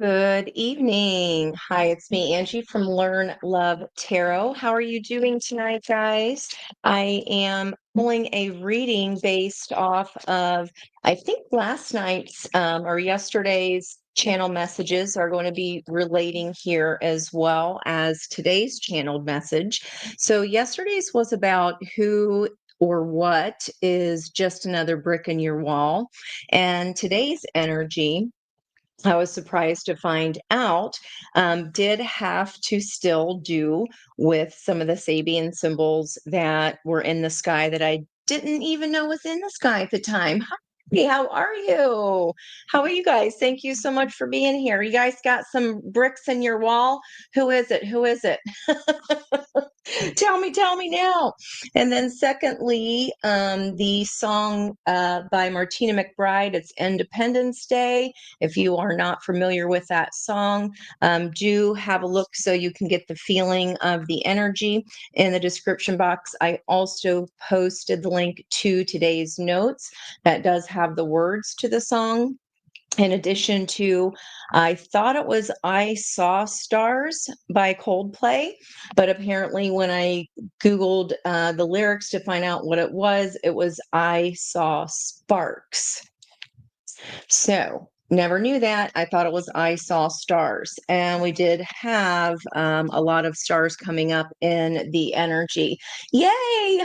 Good evening. Hi, it's me, Angie from Learn Love Tarot. How are you doing tonight, guys? I am pulling a reading based off of, I think last night's or yesterday's channel messages are going to be relating here as well as today's channeled message. So, yesterday's was about who or what is just another brick in your wall. And today's energy, I was surprised to find out, did have to still do with some of the Sabian symbols that were in the sky that I didn't even know was in the sky at the time. Hi, how are you? How are you guys? Thank you so much for being here. You guys got some bricks in your wall? Who is it? Who is it? Tell me now. And then secondly, the song by Martina McBride, it's Independence Day. If you are not familiar with that song, do have a look so you can get the feeling of the energy. In the description box, I also posted the link to today's notes that does have the words to the song. In addition to, I thought it was I Saw Stars by Coldplay, but apparently when I Googled the lyrics to find out what it was I Saw Sparks. So, never knew that. I thought it was I Saw Stars. And we did have a lot of stars coming up in the energy. Yay!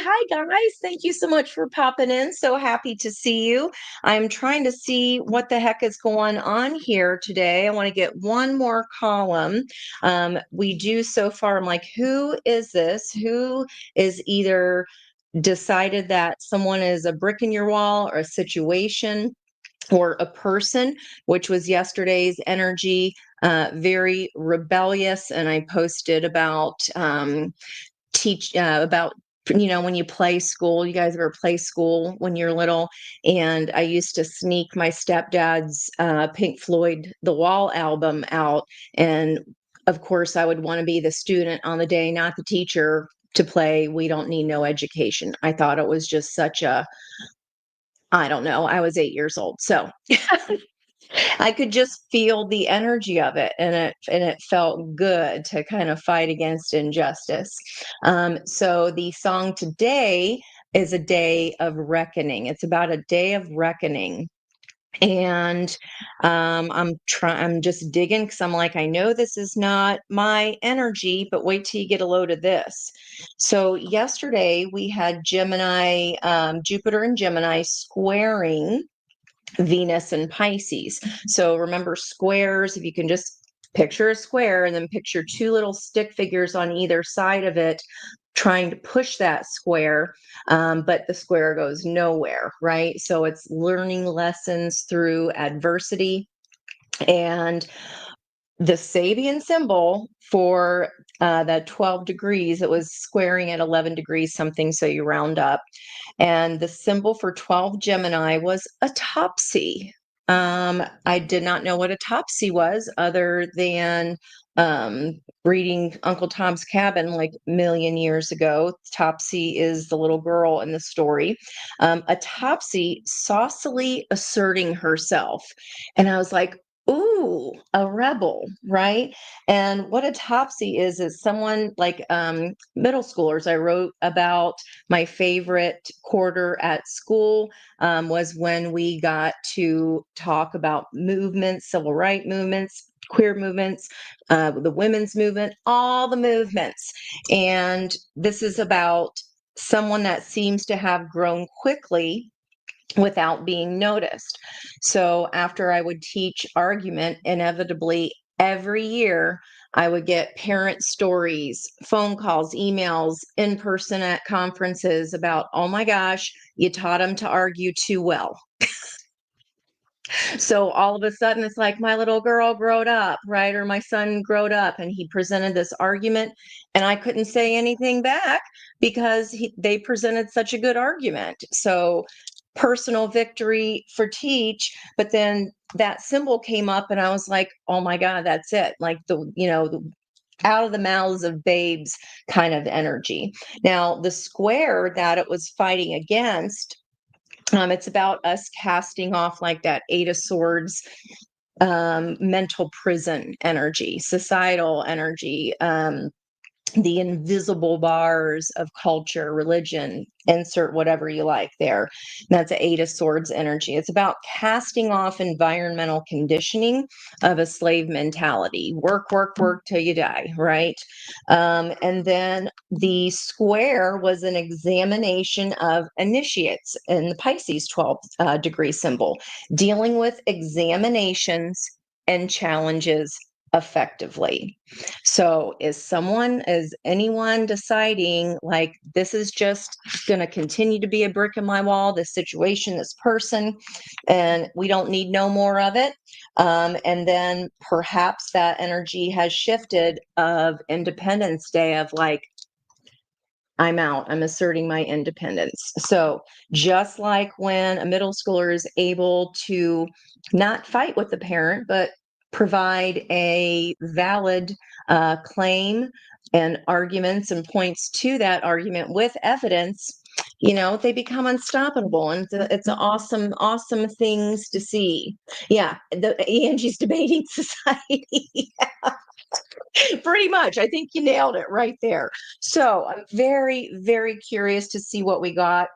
Hi, guys. Thank you so much for popping in. So happy to see you. I'm trying to see what the heck is going on here today. I want to get one more column. We do so far. I'm like, who is this? Who is either decided that someone is a brick in your wall or a situation or a person, which was yesterday's energy, very rebellious. And I posted about about when you play school. You guys ever play school when you're little? And I used to sneak my stepdad's Pink Floyd The Wall album out, and of course I would want to be the student on the day, not the teacher, to play We Don't Need No Education. I thought it was just such a, I don't know. I was 8 years old. So I could just feel the energy of it, and it felt good to kind of fight against injustice. So the song today is a day of reckoning. It's about a day of reckoning. And I'm just digging because I'm like, I know this is not my energy, but wait till you get a load of this. So yesterday we had Gemini, Jupiter and Gemini squaring Venus and Pisces. So remember squares, if you can just picture a square and then picture two little stick figures on either side of it trying to push that square, but the square goes nowhere, right? So it's learning lessons through adversity. And the Sabian symbol for that 12 degrees, it was squaring at 11 degrees something, so you round up. And the symbol for 12 Gemini was a topsy. I did not know what a topsy was other than reading Uncle Tom's Cabin like a million years ago. Topsy is the little girl in the story. A topsy saucily asserting herself. And I was like, ooh, a rebel, right? And what a topsy is someone like middle schoolers. I wrote about my favorite quarter at school was when we got to talk about movements, civil rights movements, queer movements, the women's movement, all the movements. And this is about someone that seems to have grown quickly without being noticed. So after I would teach argument, inevitably every year I would get parent stories, phone calls, emails, in person at conferences about, oh my gosh, you taught them to argue too well. So all of a sudden it's like my little girl growed up, right? Or my son growed up and he presented this argument and I couldn't say anything back because they presented such a good argument. So personal victory for teach, but then that symbol came up and I was like, oh my God, that's it. Like the out of the mouths of babes kind of energy. Now, the square that it was fighting against, it's about us casting off like that Eight of Swords mental prison energy, societal energy, the invisible bars of culture, religion, insert whatever you like there. That's an Eight of Swords energy. It's about casting off environmental conditioning of a slave mentality. Work, work, work till you die, right? And then the square was an examination of initiates in the Pisces 12 degree symbol, dealing with examinations and challenges effectively. So is anyone deciding like this is just going to continue to be a brick in my wall, this situation, this person, and we don't need no more of it? And then perhaps that energy has shifted of Independence Day of like, I'm out. I'm asserting my independence. So, just like when a middle schooler is able to not fight with the parent, but provide a valid claim and arguments and points to that argument with evidence, they become unstoppable. And it's an awesome, awesome things to see. Yeah, the Angie's Debating Society. Pretty much. I think you nailed it right there. So I'm very, very curious to see what we got.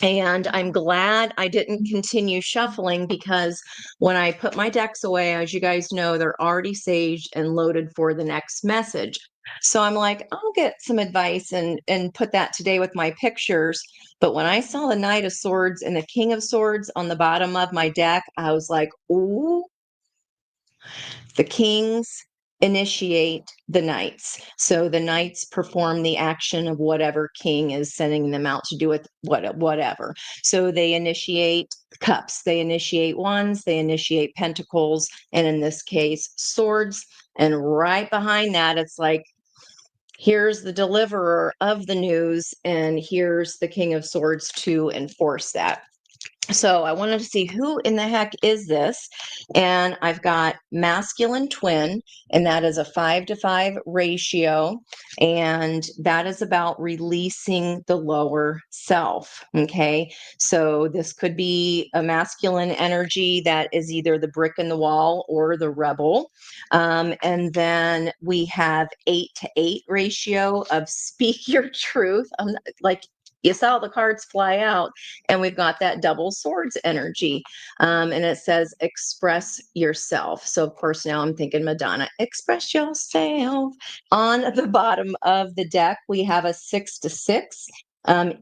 And I'm glad I didn't continue shuffling because when I put my decks away, as you guys know, they're already saged and loaded for the next message. So I'm like, I'll get some advice and put that today with my pictures. But when I saw the Knight of Swords and the King of Swords on the bottom of my deck, I was like, ooh, the kings initiate the knights. So the knights perform the action of whatever king is sending them out to do it, whatever. So they initiate cups, they initiate wands, they initiate pentacles, and in this case, swords. And right behind that, it's like, here's the deliverer of the news, and here's the King of Swords to enforce that. So I wanted to see who in the heck is this. And I've got masculine twin, and that is a 5-to-5 ratio. And that is about releasing the lower self. Okay. So this could be a masculine energy that is either the brick in the wall or the rebel. And then we have 8-to-8 ratio of speak your truth. Like, you saw the cards fly out, and we've got that double swords energy. And it says express yourself. So of course now I'm thinking Madonna, express yourself. On the bottom of the deck, we have a 6-to-6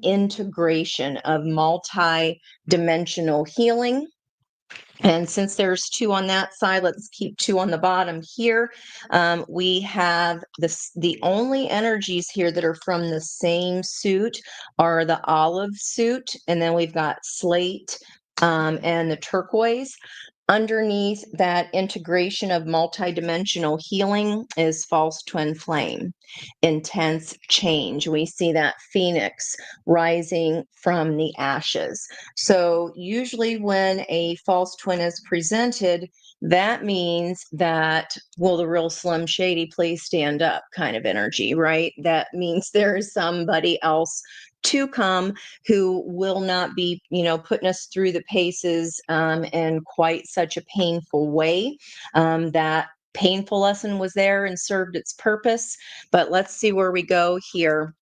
integration of multi-dimensional healing. And since there's 2 on that side, let's keep 2 on the bottom here. We have the only energies here that are from the same suit are the olive suit, and then we've got slate and the turquoise. Underneath that integration of multidimensional healing is false twin flame, intense change. We see that phoenix rising from the ashes. So usually when a false twin is presented, that means that, will the real Slim Shady please stand up kind of energy, right? That means there is somebody else to come who will not be, putting us through the paces in quite such a painful way. That painful lesson was there and served its purpose. But let's see where we go here.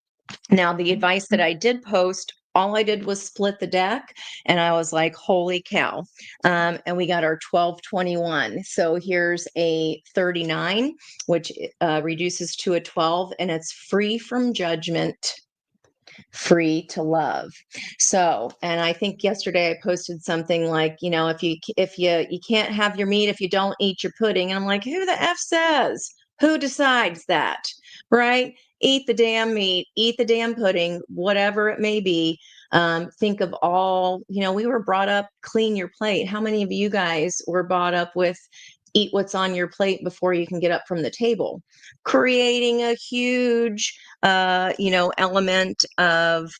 Now, the advice that I did post, all I did was split the deck, and I was like, holy cow. And we got our 1221. So here's a 39, which reduces to a 12, and it's free from judgment, free to love. So, and I think yesterday I posted something like, if you can't have your meat if you don't eat your pudding. And I'm like, who the F says? Who decides that? Right? Eat the damn meat, eat the damn pudding, whatever it may be. Think of all, we were brought up, clean your plate. How many of you guys were brought up with eat what's on your plate before you can get up from the table? Creating a huge element of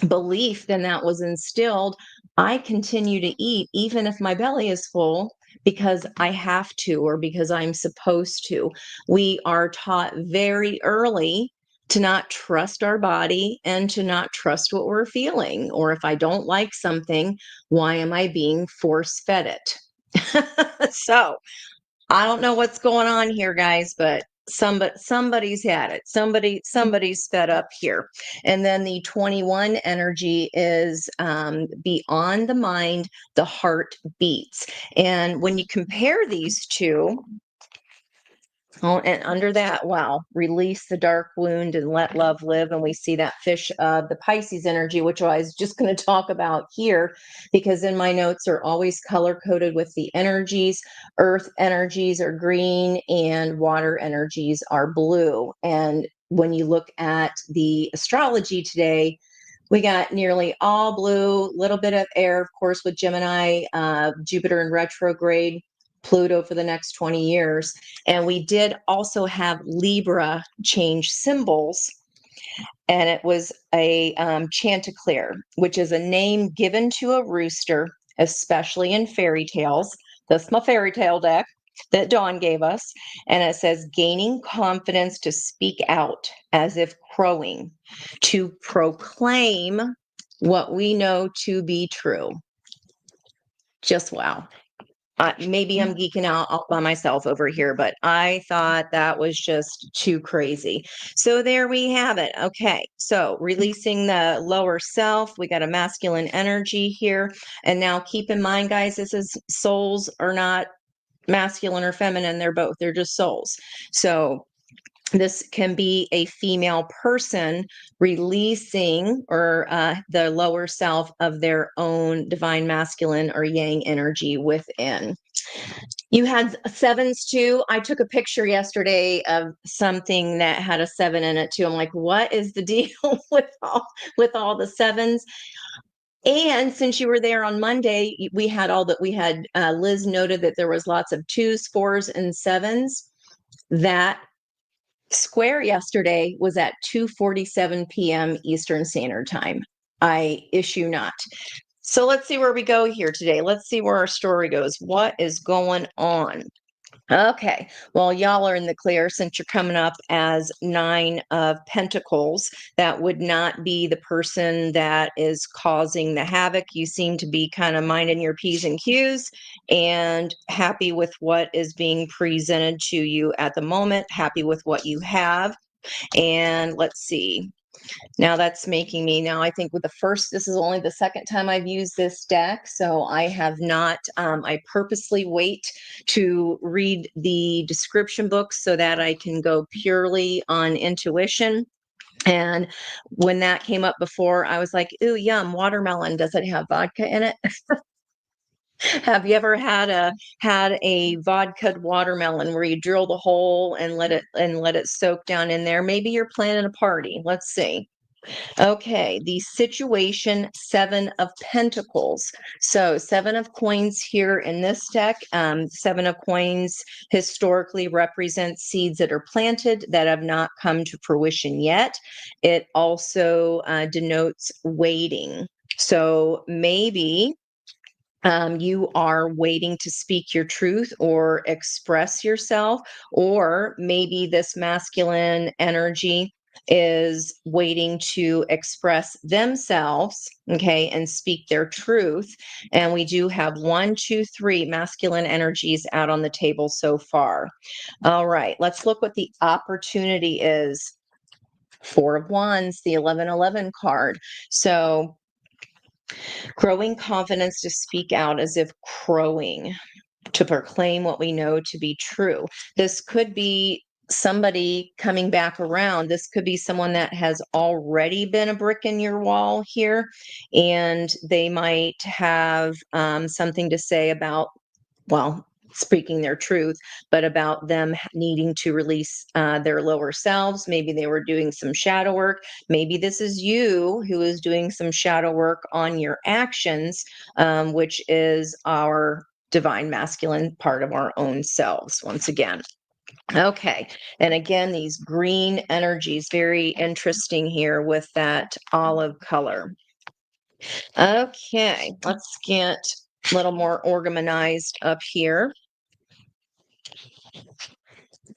belief then that was instilled. I continue to eat even if my belly is full because I have to or because I'm supposed to. We are taught very early to not trust our body and to not trust what we're feeling. Or if I don't like something, why am I being force fed it? So I don't know what's going on here, guys, but somebody's had it. Somebody's fed up here. And then the 21 energy is beyond the mind, the heart beats. And when you compare these two, oh, and under that, wow, release the dark wound and let love live. And we see that fish, the Pisces energy, which I was just going to talk about here, because in my notes are always color coded with the energies. Earth energies are green and water energies are blue. And when you look at the astrology today, we got nearly all blue, little bit of air, of course, with Gemini, Jupiter in retrograde, Pluto for the next 20 years. And we did also have Libra change symbols. And it was a chanticleer, which is a name given to a rooster, especially in fairy tales. That's my fairy tale deck that Dawn gave us. And it says, gaining confidence to speak out as if crowing, to proclaim what we know to be true. Just wow. Maybe I'm geeking out all by myself over here, but I thought that was just too crazy. So there we have it. Okay. So releasing the lower self, we got a masculine energy here. And now keep in mind, guys, this is souls are not masculine or feminine. They're both, they're just souls. So this can be a female person releasing or the lower self of their own divine masculine or yang energy within. You had sevens too. I took a picture yesterday of something that had a seven in it too. I'm like, what is the deal with all the sevens? And since you were there on Monday, we had Liz noted that there was lots of twos, fours, and sevens. That square yesterday was at 2:47 p.m. Eastern Standard Time. I issue not. So let's see where we go here today. Let's see where our story goes. What is going on? Okay. Well, y'all are in the clear since you're coming up as 9 of Pentacles. That would not be the person that is causing the havoc. You seem to be kind of minding your P's and Q's and happy with what is being presented to you at the moment, happy with what you have. And let's see. Now that's making me, now I think with the first, this is only the second time I've used this deck. So I have not, I purposely wait to read the description books so that I can go purely on intuition. And when that came up before, I was like, ooh, yum, watermelon. Does it have vodka in it? Have you ever had a vodka watermelon where you drill the hole and let it soak down in there? Maybe you're planning a party. Let's see. Okay, the situation, 7 of Pentacles. So 7 of Coins here in this deck. 7 of Coins historically represents seeds that are planted that have not come to fruition yet. It also denotes waiting. So maybe you are waiting to speak your truth or express yourself, or maybe this masculine energy is waiting to express themselves, okay, and speak their truth. And we do have 1, 2, 3 masculine energies out on the table so far. All right, let's look what the opportunity is. 4 of Wands, the 1111 card. So growing confidence to speak out as if crowing, to proclaim what we know to be true. This could be somebody coming back around. This could be someone that has already been a brick in your wall here, and they might have something to say about, well, speaking their truth, but about them needing to release their lower selves. Maybe they were doing some shadow work. Maybe this is you who is doing some shadow work on your actions, which is our divine masculine part of our own selves once again. Okay. And again, these green energies, very interesting here with that olive color. Okay, let's get a little more organized up here.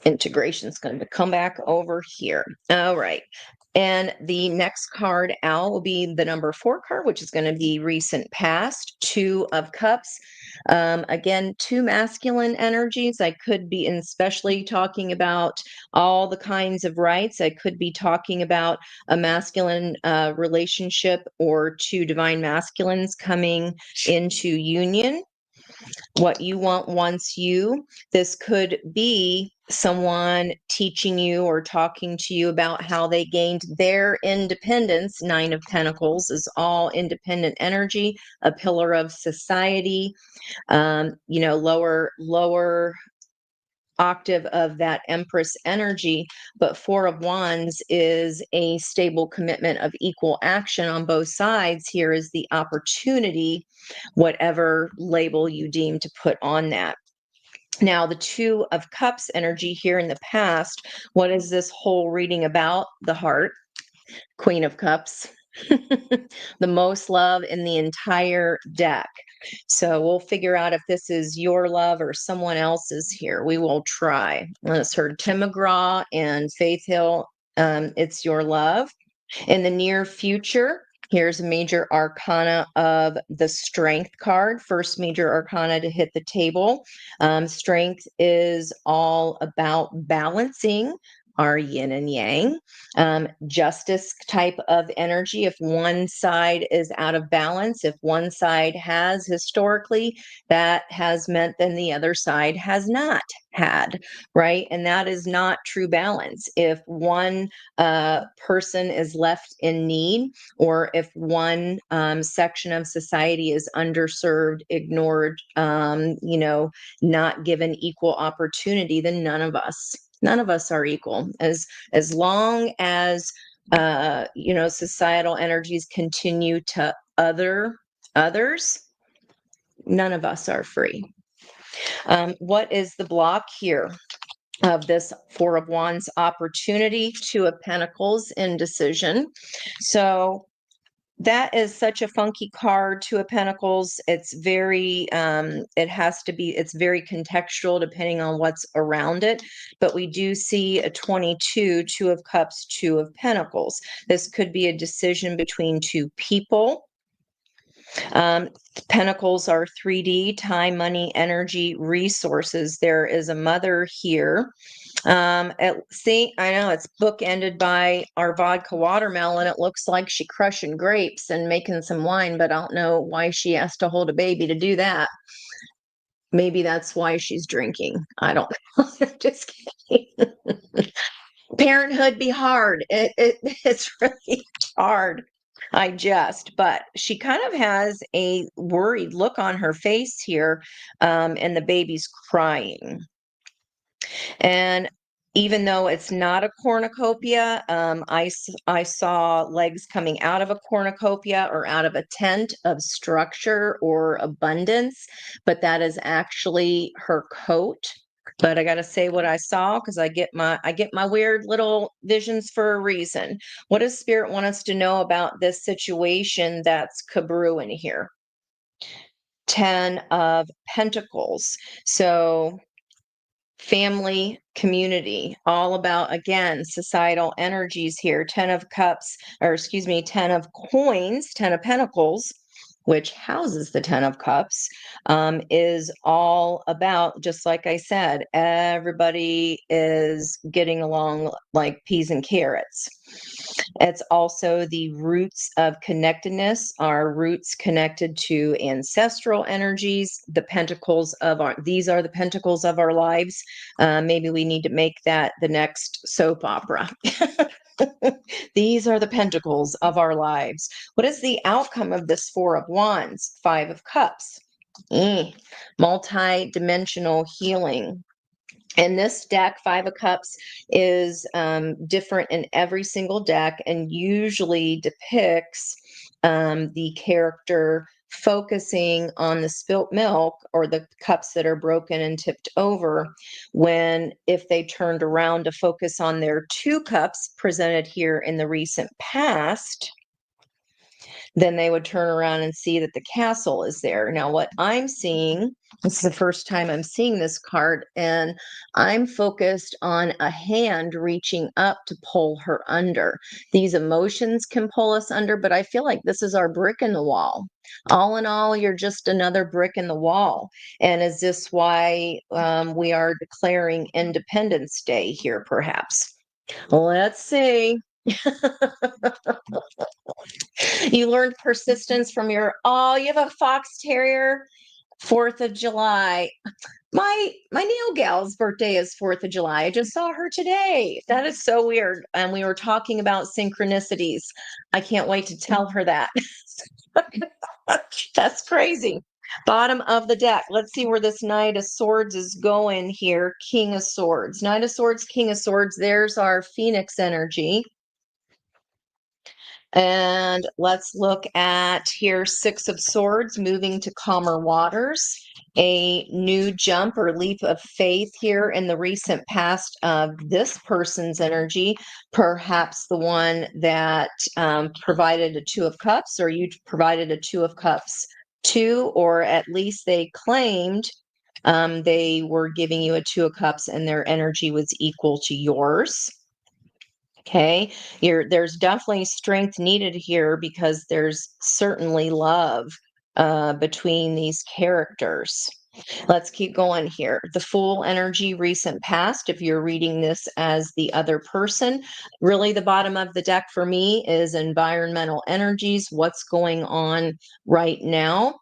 Integration is going to come back over here. All right. And the next card out will be the number 4 card, which is going to be recent past, 2 of Cups. Again, 2 masculine energies. I could be especially talking about all the kinds of rights. I could be talking about a masculine relationship or 2 divine masculines coming into union. What you want wants you. This could be someone teaching you or talking to you about how they gained their independence. 9 of Pentacles is all independent energy, a pillar of society, lower octave of that Empress energy, but 4 of Wands is a stable commitment of equal action on both sides. Here is the opportunity, whatever label you deem to put on that. Now, the 2 of Cups energy here in the past, what is this whole reading about? The heart, Queen of Cups, the most love in the entire deck. So we'll figure out if this is your love or someone else's here. We will try. Let's heard Tim McGraw and Faith Hill. It's your love. In the near future, here's a major arcana of the Strength card. First major arcana to hit the table. Strength is all about balancing our yin and yang, justice type of energy. If one side is out of balance, if one side has historically, that has meant then the other side has not had, right? And that is not true balance. If one person is left in need, or if one section of society is underserved, ignored, not given equal opportunity, then none of us are equal. As long as societal energies continue to others, none of us are free. What is the block here of this 4 of Wands opportunity? 2 of Pentacles, indecision. So that is such a funky card. 2 of Pentacles. It's very, it's very contextual depending on what's around it. But we do see a 22, 2 of Cups, 2 of Pentacles. This could be a decision between 2 people. Pentacles are 3D, time, money, energy, resources. There is a mother here. See, I know it's bookended by our vodka watermelon. It looks like she crushing grapes and making some wine, but I don't know why she has to hold a baby to do that. Maybe that's why she's drinking. I don't know. Just kidding. Parenthood be hard. It's really hard. But she kind of has a worried look on her face here, and the baby's crying. And even though it's not a cornucopia, I saw legs coming out of a cornucopia or out of a tent of structure or abundance, but that is actually her coat. But I got to say what I saw, because I get my weird little visions for a reason. What does Spirit want us to know about this situation that's kabrewing here? 10 of Pentacles. So family, community, all about, again, societal energies here. 10 of Cups, or excuse me, 10 of Coins, 10 of Pentacles, which houses the 10 of Cups, is all about, just like I said, everybody is getting along like peas and carrots. It's also the roots of connectedness, our roots connected to ancestral energies. These are the pentacles of our lives. Maybe we need to make that the next soap opera. These are the pentacles of our lives. What is the outcome of this 4 of Wands? 5 of Cups. Multi-dimensional healing. And this deck, 5 of Cups, is different in every single deck and usually depicts the character focusing on the spilt milk or the cups that are broken and tipped over, when if they turned around to focus on their 2 cups presented here in the recent past, then they would turn around and see that the castle is there. Now, what I'm seeing, this is the first time I'm seeing this card, and I'm focused on a hand reaching up to pull her under. These emotions can pull us under, but I feel like this is our brick in the wall. All in all, you're just another brick in the wall. And is this why we are declaring Independence Day here, perhaps? Let's see. You learned persistence from you have a fox terrier. 4th of July. My nail gal's birthday is 4th of July. I just saw her today. That is so weird. And we were talking about synchronicities. I can't wait to tell her that. That's crazy. Bottom of the deck. Let's see where this Knight of Swords is going here. King of Swords. Knight of Swords, King of Swords. There's our Phoenix energy. And let's look at here, 6 of Swords, moving to calmer waters. A new jump or leap of faith here in the recent past of this person's energy, perhaps the one that provided a 2 of Cups, or you provided a 2 of Cups too, or at least they claimed they were giving you a 2 of Cups and their energy was equal to yours. Okay, there's definitely strength needed here because there's certainly love between these characters. Let's keep going here. The Fool energy, recent past. If you're reading this as the other person, really the bottom of the deck for me is environmental energies. What's going on right now?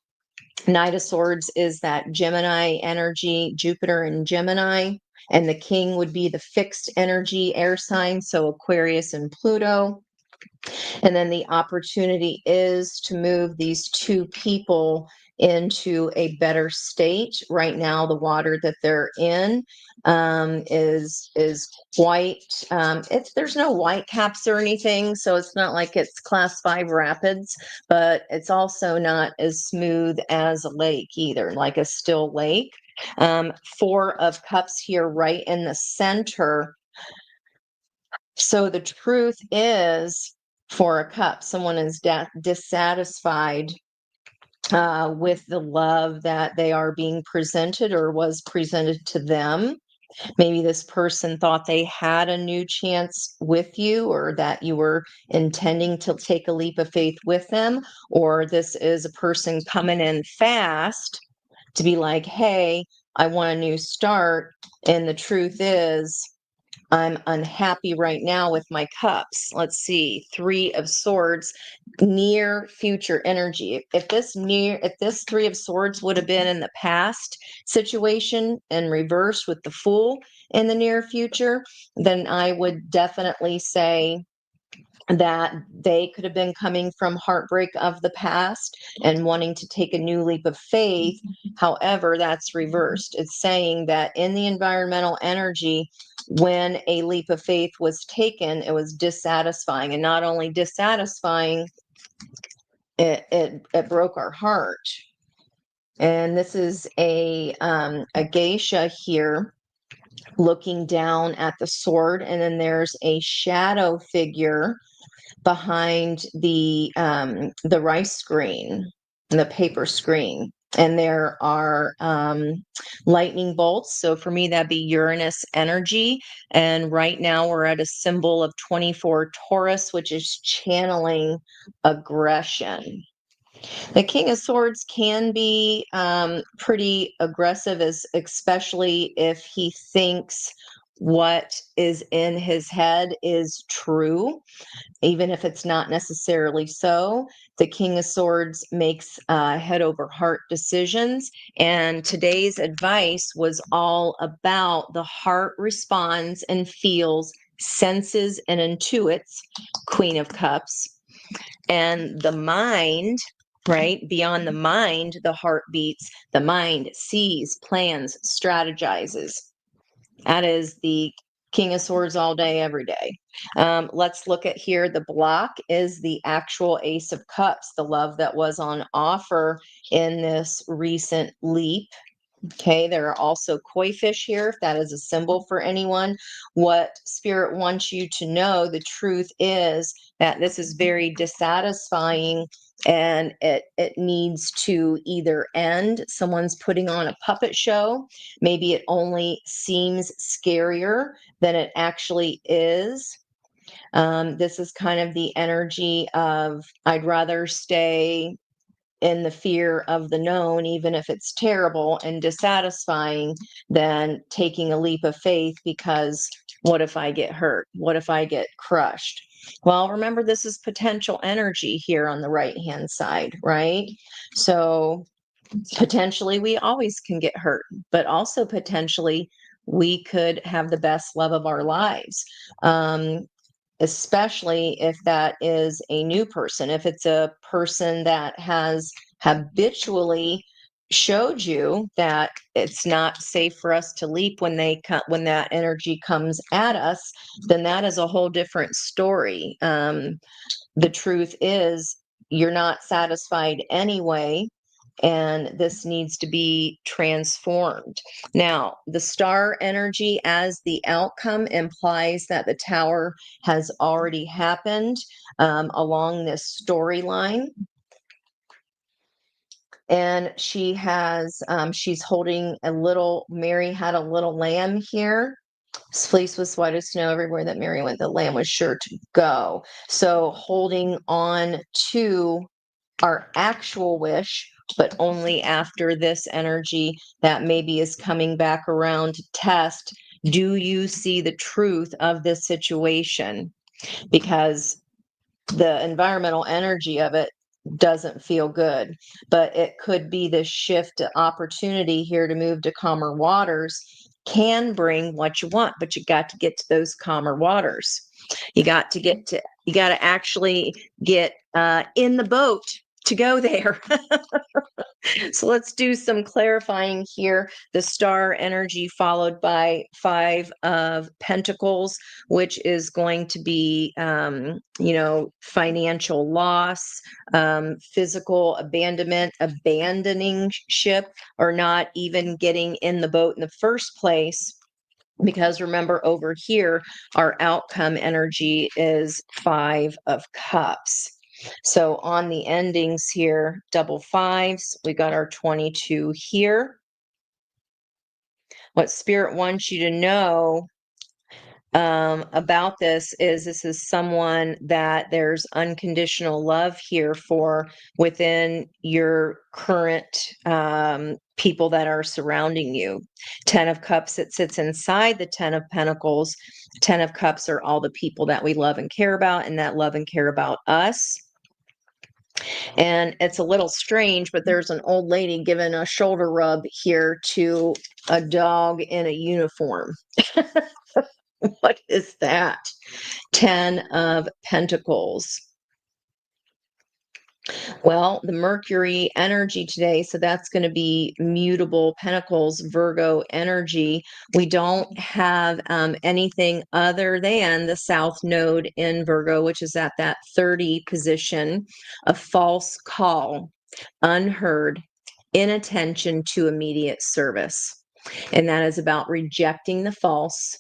Knight of Swords is that Gemini energy, Jupiter and Gemini. And the king would be the fixed energy air sign, so Aquarius and Pluto. And then the opportunity is to move these two people into a better state. Right now, the water that they're in is quite. There's no white caps or anything, so it's not like it's class 5 rapids, but it's also not as smooth as a lake either, like a still lake. 4 of Cups here, right in the center. So the truth is, for a cup, someone is dissatisfied with the love that they are being presented or was presented to them. Maybe this person thought they had a new chance with you, or that you were intending to take a leap of faith with them, or this is a person coming in fast to be like, hey, I want a new start. And the truth is, I'm unhappy right now with my cups. Let's see, 3 of Swords, near future energy. If this 3 of Swords would have been in the past situation and reversed with the Fool in the near future, then I would definitely say that they could have been coming from heartbreak of the past and wanting to take a new leap of faith. However, that's reversed. It's saying that in the environmental energy, when a leap of faith was taken, it was dissatisfying, and not only dissatisfying, it broke our heart. And this is a geisha here looking down at the sword, and then there's a shadow figure behind the rice screen, the paper screen, and there are lightning bolts. So for me, that'd be Uranus energy. And right now we're at a symbol of 24 Taurus, which is channeling aggression. The King of Swords can be pretty aggressive, especially if he thinks what is in his head is true, even if it's not necessarily so. The King of Swords makes head over heart decisions. And today's advice was all about the heart responds and feels, senses and intuits, Queen of Cups. And the mind, right? Beyond the mind, the heart beats. The mind sees, plans, strategizes. That is the King of Swords all day, every day. Let's look at here. The block is the actual Ace of Cups, the love that was on offer in this recent leap. Okay, there are also koi fish here, if that is a symbol for anyone. What Spirit wants you to know, the truth is that this is very dissatisfying and it needs to either end. Someone's putting on a puppet show. Maybe it only seems scarier than it actually is. This is kind of the energy of I'd rather stay in the fear of the known, even if it's terrible and dissatisfying, than taking a leap of faith because what if I get hurt? What if I get crushed? Well, remember, this is potential energy here on the right hand side, right? So potentially we always can get hurt, but also potentially we could have the best love of our lives. Especially if that is a new person. If it's a person that has habitually showed you that it's not safe for us to leap when when that energy comes at us, then that is a whole different story. The truth is, you're not satisfied anyway, and this needs to be transformed. Now, the star energy as the outcome implies that the tower has already happened along this storyline. And she's holding a little, Mary had a little lamb here. Fleece was white as snow everywhere that Mary went, the lamb was sure to go. So holding on to our actual wish, but only after this energy that maybe is coming back around to test, do you see the truth of this situation? Because the environmental energy of it doesn't feel good, but it could be this shift opportunity here to move to calmer waters can bring what you want, but you got to get to those calmer waters. You got to actually get in the boat to go there. So let's do some clarifying here. The star energy followed by 5 of Pentacles, which is going to be, financial loss, physical abandonment, abandoning ship, or not even getting in the boat in the first place. Because remember, over here, our outcome energy is 5 of Cups. So on the endings here, double fives, we got our 22 here. What Spirit wants you to know about this is someone that there's unconditional love here for within your current people that are surrounding you. 10 of Cups, it sits inside the 10 of Pentacles. 10 of Cups are all the people that we love and care about and that love and care about us. And it's a little strange, but there's an old lady giving a shoulder rub here to a dog in a uniform. What is that? 10 of Pentacles. Well, the Mercury energy today, so that's going to be mutable Pentacles, Virgo energy. We don't have anything other than the South Node in Virgo, which is at that 30 position, a false call, unheard, inattention to immediate service. And that is about rejecting the false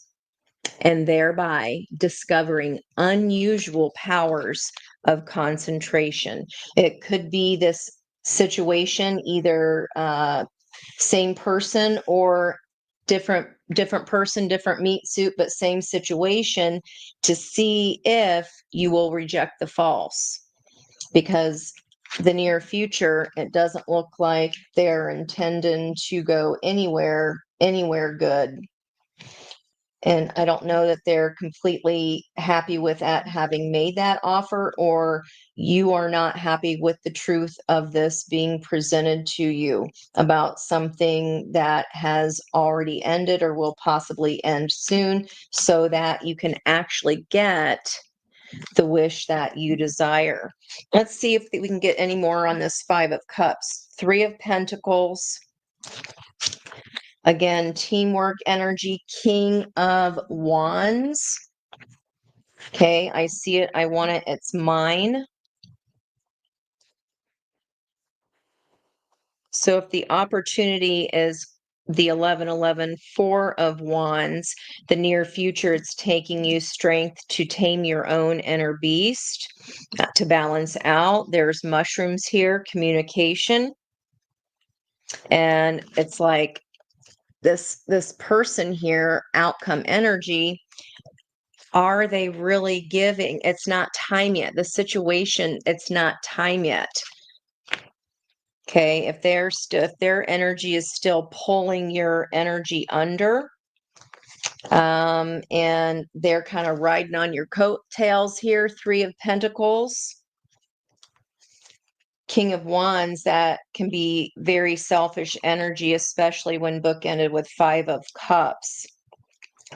and thereby discovering unusual powers of concentration. It could be this situation, either same person or different person, different meat suit, but same situation, to see if you will reject the false. Because the near future, it doesn't look like they're intending to go anywhere good. And I don't know that they're completely happy with that, having made that offer, or you are not happy with the truth of this being presented to you about something that has already ended or will possibly end soon, so that you can actually get the wish that you desire. Let's see if we can get any more on this 5 of Cups. 3 of Pentacles. Again, teamwork energy, King of Wands. Okay, I see it. I want it. It's mine. So if the opportunity is the 1111 Four of Wands, the near future, it's taking you strength to tame your own inner beast, to balance out. There's mushrooms here, communication. And it's like this person here, outcome energy, are they really giving? It's not time yet. The situation, it's not time yet. Okay, if if their energy is still pulling your energy under, and they're kind of riding on your coattails here, Three of Pentacles, King of Wands, that can be very selfish energy, especially when bookended with Five of Cups.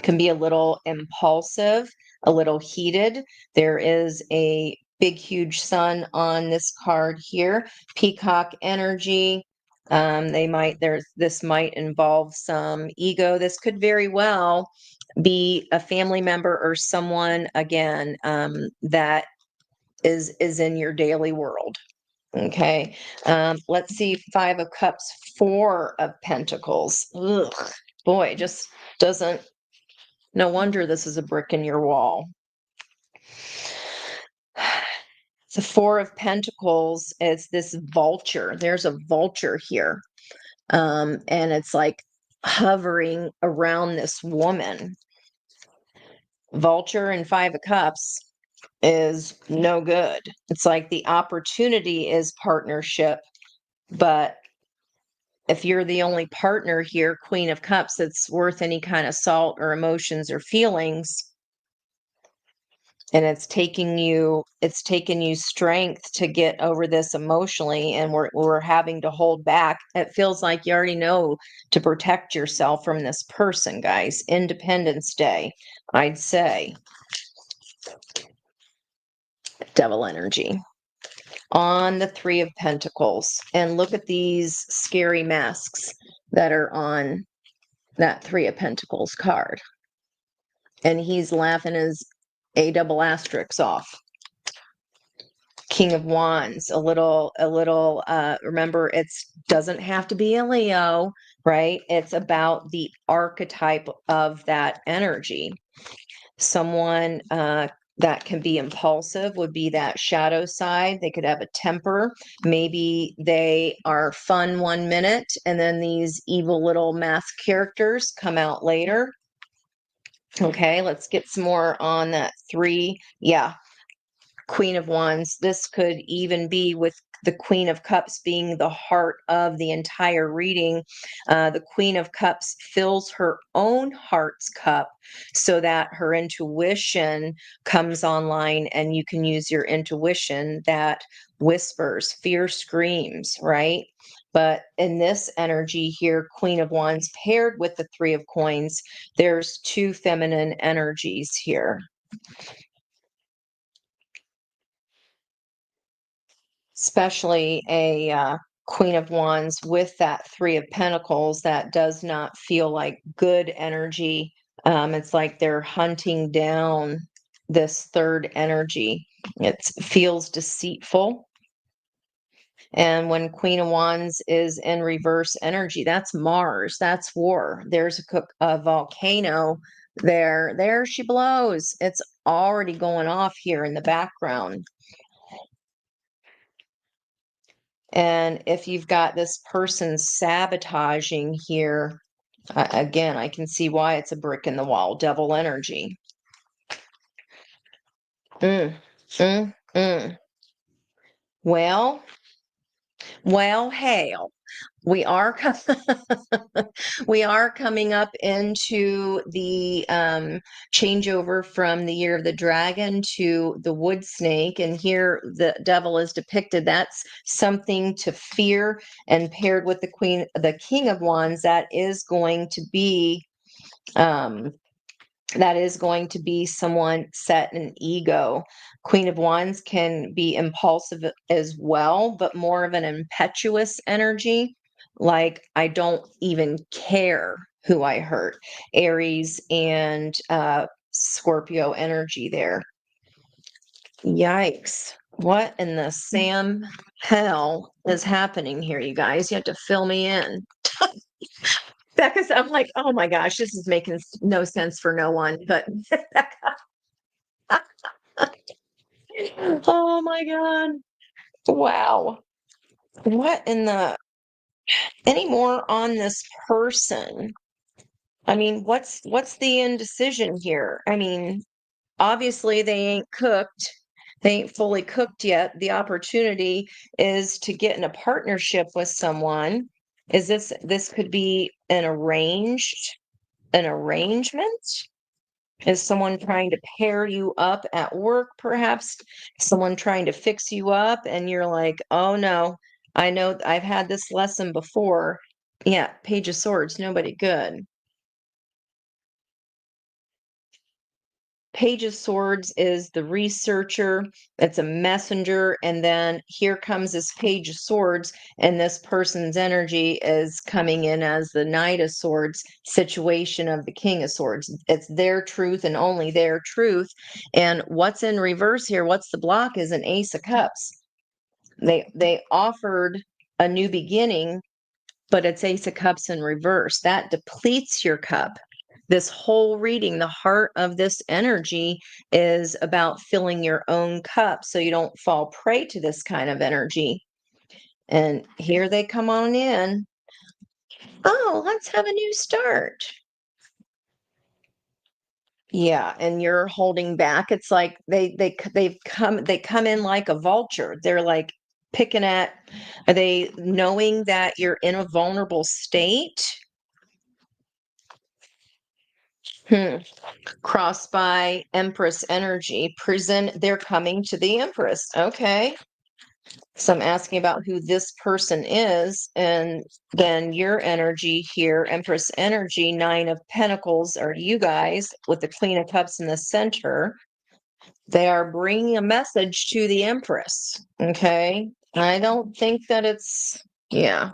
Can be a little impulsive, a little heated. There is a big, huge sun on this card here. Peacock energy. This might involve some ego. This could very well be a family member or someone, again, that is in your daily world. Okay. Let's see. Five of Cups, Four of Pentacles. Ugh, boy, just doesn't. No wonder this is a brick in your wall. The Four of Pentacles is this vulture. There's a vulture here. And it's like hovering around this woman. Vulture and Five of Cups is no good. It's like the opportunity is partnership, but if you're the only partner here, Queen of Cups, that's worth any kind of salt or emotions or feelings, and it's taken you strength to get over this emotionally, and we're having to hold back. It feels like you already know to protect yourself from this person, guys. Independence Day, I'd say. Devil energy on the Three of Pentacles, and look at these scary masks that are on that Three of Pentacles card, and he's laughing his a double asterisk off. King of Wands, a little, remember, it's doesn't have to be a Leo, right? It's about the archetype of that energy. Someone that can be impulsive would be that shadow side. They could have a temper. Maybe they are fun 1 minute, and then these evil little mask characters come out later. Okay, let's get some more on that three. Yeah, Queen of Wands. This could even be with the Queen of Cups being the heart of the entire reading. The Queen of Cups fills her own heart's cup so that her intuition comes online, and you can use your intuition that whispers, fear screams, right? But in this energy here, Queen of Wands paired with the Three of Coins, there's two feminine energies here. Especially a Queen of Wands with that Three of Pentacles, that does not feel like good energy. It's like they're hunting down this third energy. It feels deceitful. And when Queen of Wands is in reverse energy, that's Mars, that's war. There's a volcano there. There she blows. It's already going off here in the background. And if you've got this person sabotaging here, again, I can see why it's a brick in the wall. Devil energy. Mm, mm, mm. Well, hail. We are we are coming up into the changeover from the year of the dragon to the wood snake, and here the devil is depicted. That's something to fear, and paired with the King of Wands, that is going to be um, someone set in ego. Queen of Wands can be impulsive as well, but more of an impetuous energy. Like, I don't even care who I hurt. Aries and Scorpio energy there. Yikes. What in the Sam hell is happening here, you guys? You have to fill me in. Becca's, I'm like, oh my gosh, this is making no sense for no one. But oh my God. Wow. What in the any more on this person? I mean, what's the indecision here? I mean, obviously they ain't cooked. They ain't fully cooked yet. The opportunity is to get in a partnership with someone. Is this could be an arrangement? Is someone trying to pair you up at work, perhaps? Someone trying to fix you up, and you're like, oh no, I know I've had this lesson before. Yeah, Page of Swords, nobody good. Page of Swords is the researcher, it's a messenger, and then here comes this Page of Swords, and this person's energy is coming in as the Knight of Swords situation of the King of Swords. It's their truth and only their truth. And what's in reverse here, what's the block is an Ace of Cups. They offered a new beginning, but it's Ace of Cups in reverse. That depletes your cup. This whole reading, the heart of this energy is about filling your own cup so you don't fall prey to this kind of energy. And here they come on in. Oh, let's have a new start. Yeah, and you're holding back. It's like they come in like a vulture. They're like picking at, are they knowing that you're in a vulnerable state? Hmm. Crossed by Empress energy. Prison, they're coming to the Empress. Okay. So I'm asking about who this person is. And then your energy here, Empress energy, Nine of Pentacles, are you guys with the Queen of Cups in the center. They are bringing a message to the Empress. Okay. I don't think that yeah.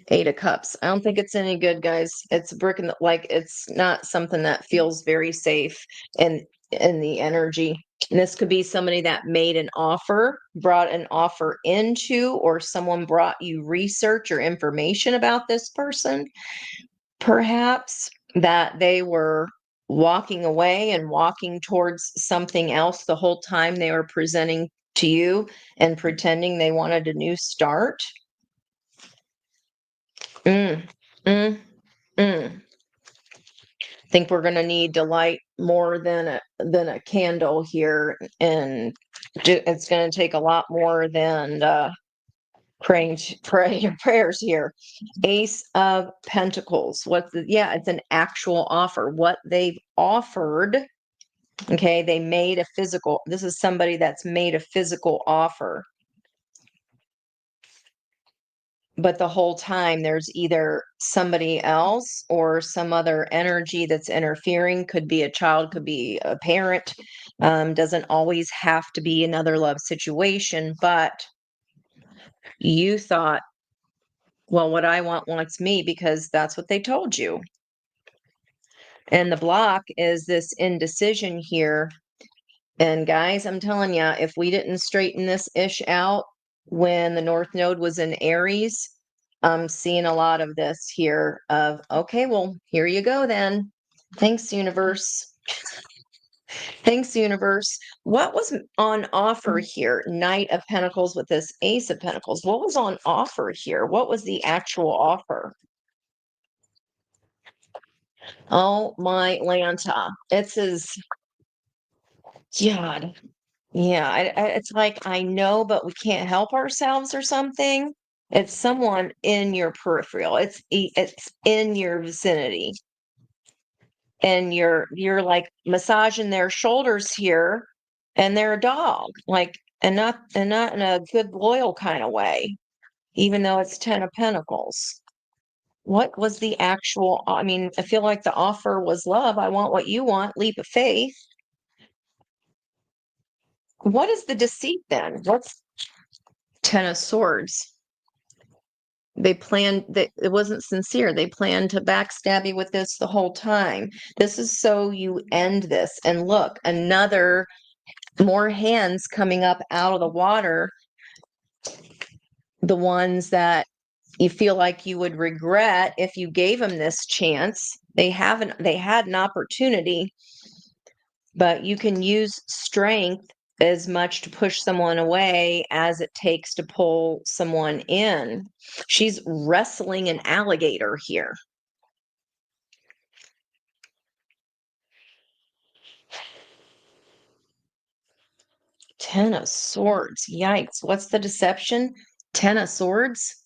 Eight of Cups. I don't think it's any good, guys. It's a brick in the, like, it's not something that feels very safe in the energy. And this could be somebody that made an offer, brought an offer into, or someone brought you research or information about this person, perhaps that they were walking away and walking towards something else the whole time they were presenting to you and pretending they wanted a new start. Mm, mm, mm. Think we're going to need to light more than a candle here, and it's going to take a lot more than prayers here. Ace of Pentacles. Yeah, it's an actual offer. What they've offered. Okay, they made a physical. This is somebody that's made a physical offer. But the whole time there's either somebody else or some other energy that's interfering. Could be a child, could be a parent. Doesn't always have to be another love situation, but you thought, well, what I want wants me because that's what they told you. And the block is this indecision here. And guys, I'm telling you, if we didn't straighten this ish out when the North Node was in Aries, I'm seeing a lot of this here of, okay, well, here you go then. Thanks, universe. Thanks, universe. What was on offer here? Knight of Pentacles with this Ace of Pentacles. What was on offer here? What was the actual offer? Oh my Lanta. It says, God. Yeah, it's like I know, but we can't help ourselves or something. It's someone in your peripheral. It's in your vicinity, and you're like massaging their shoulders here, and they're a dog, like, and not in a good loyal kind of way, even though it's Ten of Pentacles. What was the actual? I mean, I feel like the offer was love. I want what you want. Leap of faith. What is the deceit then? What's Ten of Swords? They planned that it wasn't sincere. They planned to backstab you with this the whole time. This is so you end this. And look, another more hands coming up out of the water. The ones that you feel like you would regret if you gave them this chance. They had an opportunity, but you can use strength as much to push someone away as it takes to pull someone in. She's wrestling an alligator here. Ten of Swords. Yikes. What's the deception? Ten of Swords?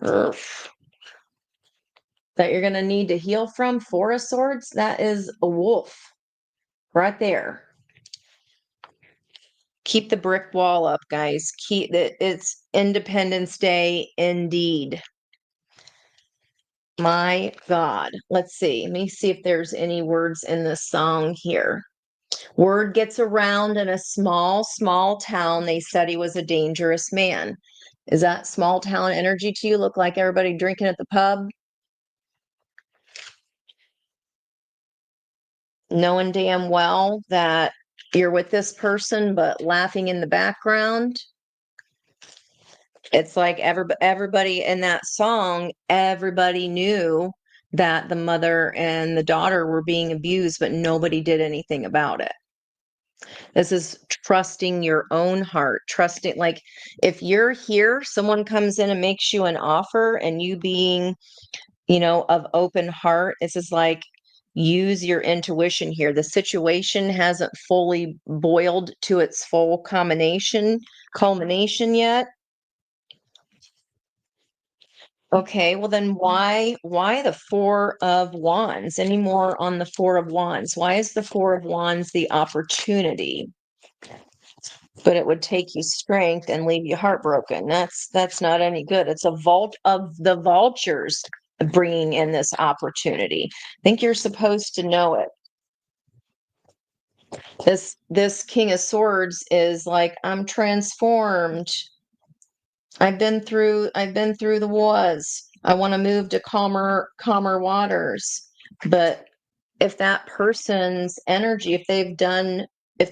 Ugh. That you're going to need to heal from. Four of Swords? That is a wolf right there. Keep the brick wall up, guys. Keep it. It's Independence Day indeed. My God. Let's see. Let me see if there's any words in this song here. Word gets around in a small town. They said he was a dangerous man. Is that small town energy to you? Look like everybody drinking at the pub? Knowing damn well that you're with this person, but laughing in the background. It's like everybody in that song, everybody knew that the mother and the daughter were being abused, but nobody did anything about it. This is trusting your own heart, trusting, like, if you're here, someone comes in and makes you an offer, and you being, of open heart, this is like, use your intuition here. The situation hasn't fully boiled to its full culmination yet. Okay, well then why the Four of Wands? Any more on the Four of Wands? Why is the Four of Wands the opportunity? But it would take you strength and leave you heartbroken. That's not any good. It's a vault of the vultures bringing in this opportunity. I think you're supposed to know it. This King of Swords is like, I'm transformed. I've been through the wars. I want to move to calmer waters. But if that person's energy, if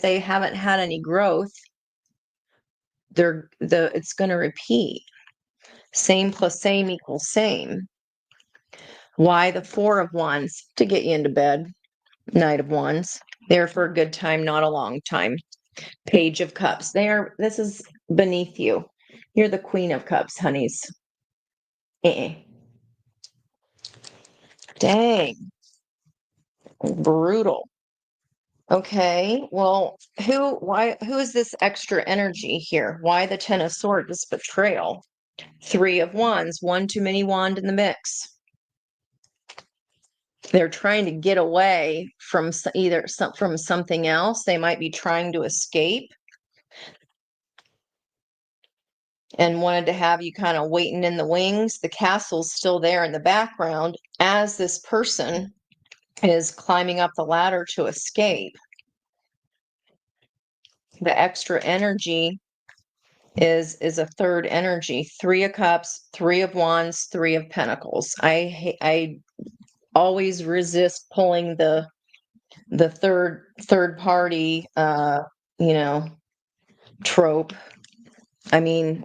they haven't had any growth, it's going to repeat. Same plus same equals same. Why the Four of Wands? To get you into bed. Knight of Wands. There for a good time, not a long time. Page of Cups. This is beneath you. You're the Queen of Cups, honeys. Dang. Brutal. Okay. Well, who is this extra energy here? Why the Ten of Swords? This betrayal. Three of Wands. One too many wand in the mix. They're trying to get away from from something else. They might be trying to escape and wanted to have you kind of waiting in the wings. The castle's still there in the background as this person is climbing up the ladder to escape. The extra energy is a third energy. Three of Cups, Three of Wands, Three of Pentacles. I always resist pulling the third party trope. I mean,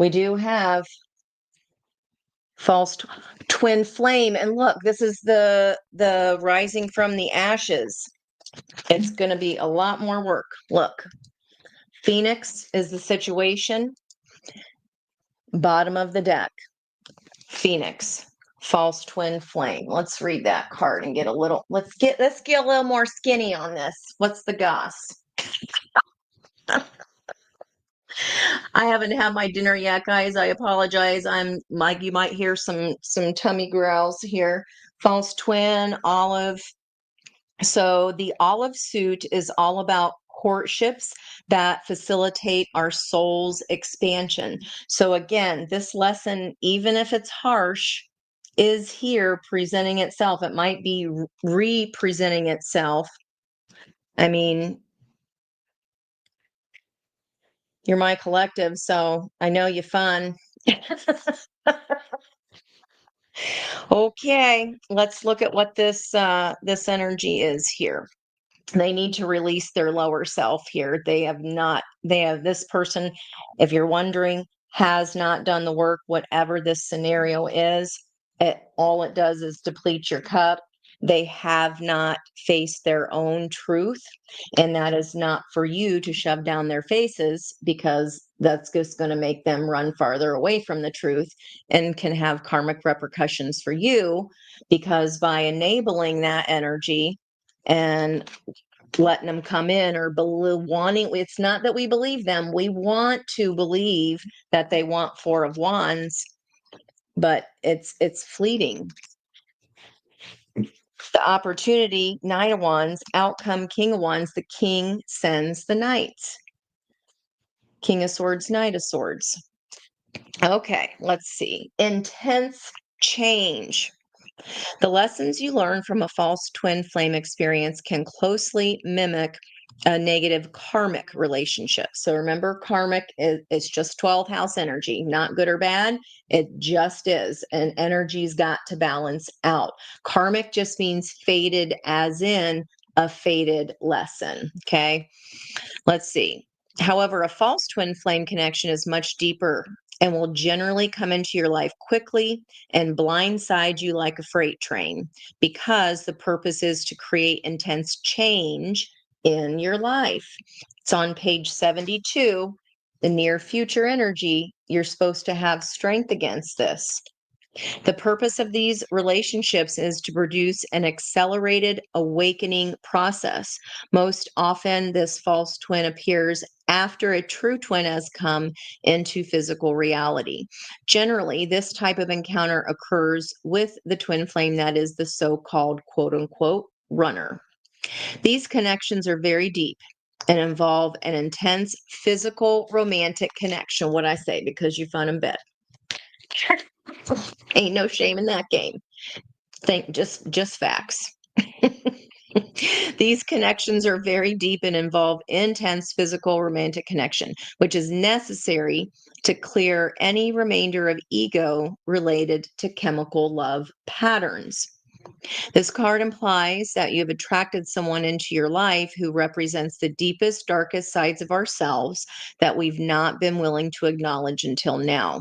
we do have false twin flame, and look, this is the rising from the ashes. It's going to be a lot more work. Look, Phoenix is the situation. Bottom of the deck, Phoenix, false twin flame. Let's read that card and get a little. Let's get a little more skinny on this. What's the goss? I haven't had my dinner yet, guys. I apologize. I'm Mike. You might hear some tummy growls here. False twin, olive. So the olive suit is all about courtships that facilitate our soul's expansion. So again, this lesson, even if it's harsh, is here presenting itself. It might be re-presenting itself. I mean, you're my collective, so I know you fun. Okay, let's look at what this energy is here. They need to release their lower self here. They have this person, if you're wondering has not done the work, whatever this scenario is, all it does is deplete your cup. They have not faced their own truth. And that is not for you to shove down their faces, because that's just going to make them run farther away from the truth and can have karmic repercussions for you, because by enabling that energy and letting them come in, or wanting, it's not that we believe them, we want to believe that they want Four of Wands, but it's fleeting. The opportunity, Knight of Wands, outcome, King of Wands. The king sends the knights. King of Swords, Knight of Swords. Okay, let's see. Intense change. The lessons you learn from a false twin flame experience can closely mimic a negative karmic relationship. So remember, karmic is just 12th house energy, not good or bad. It just is. And energy's got to balance out. Karmic just means fated, as in a fated lesson. Okay. Let's see. However, a false twin flame connection is much deeper and will generally come into your life quickly and blindside you like a freight train, because the purpose is to create intense change in your life. It's on page 72, the near future energy. You're supposed to have strength against this. The purpose of these relationships is to produce an accelerated awakening process. Most often, this false twin appears after a true twin has come into physical reality. Generally, this type of encounter occurs with the twin flame that is the so-called quote unquote runner. These connections are very deep and involve an intense physical romantic connection. What I say, because you fun in bed. Ain't no shame in that game. Just facts. These connections are very deep and involve intense physical romantic connection, which is necessary to clear any remainder of ego related to chemical love patterns. This card implies that you have attracted someone into your life who represents the deepest, darkest sides of ourselves that we've not been willing to acknowledge until now.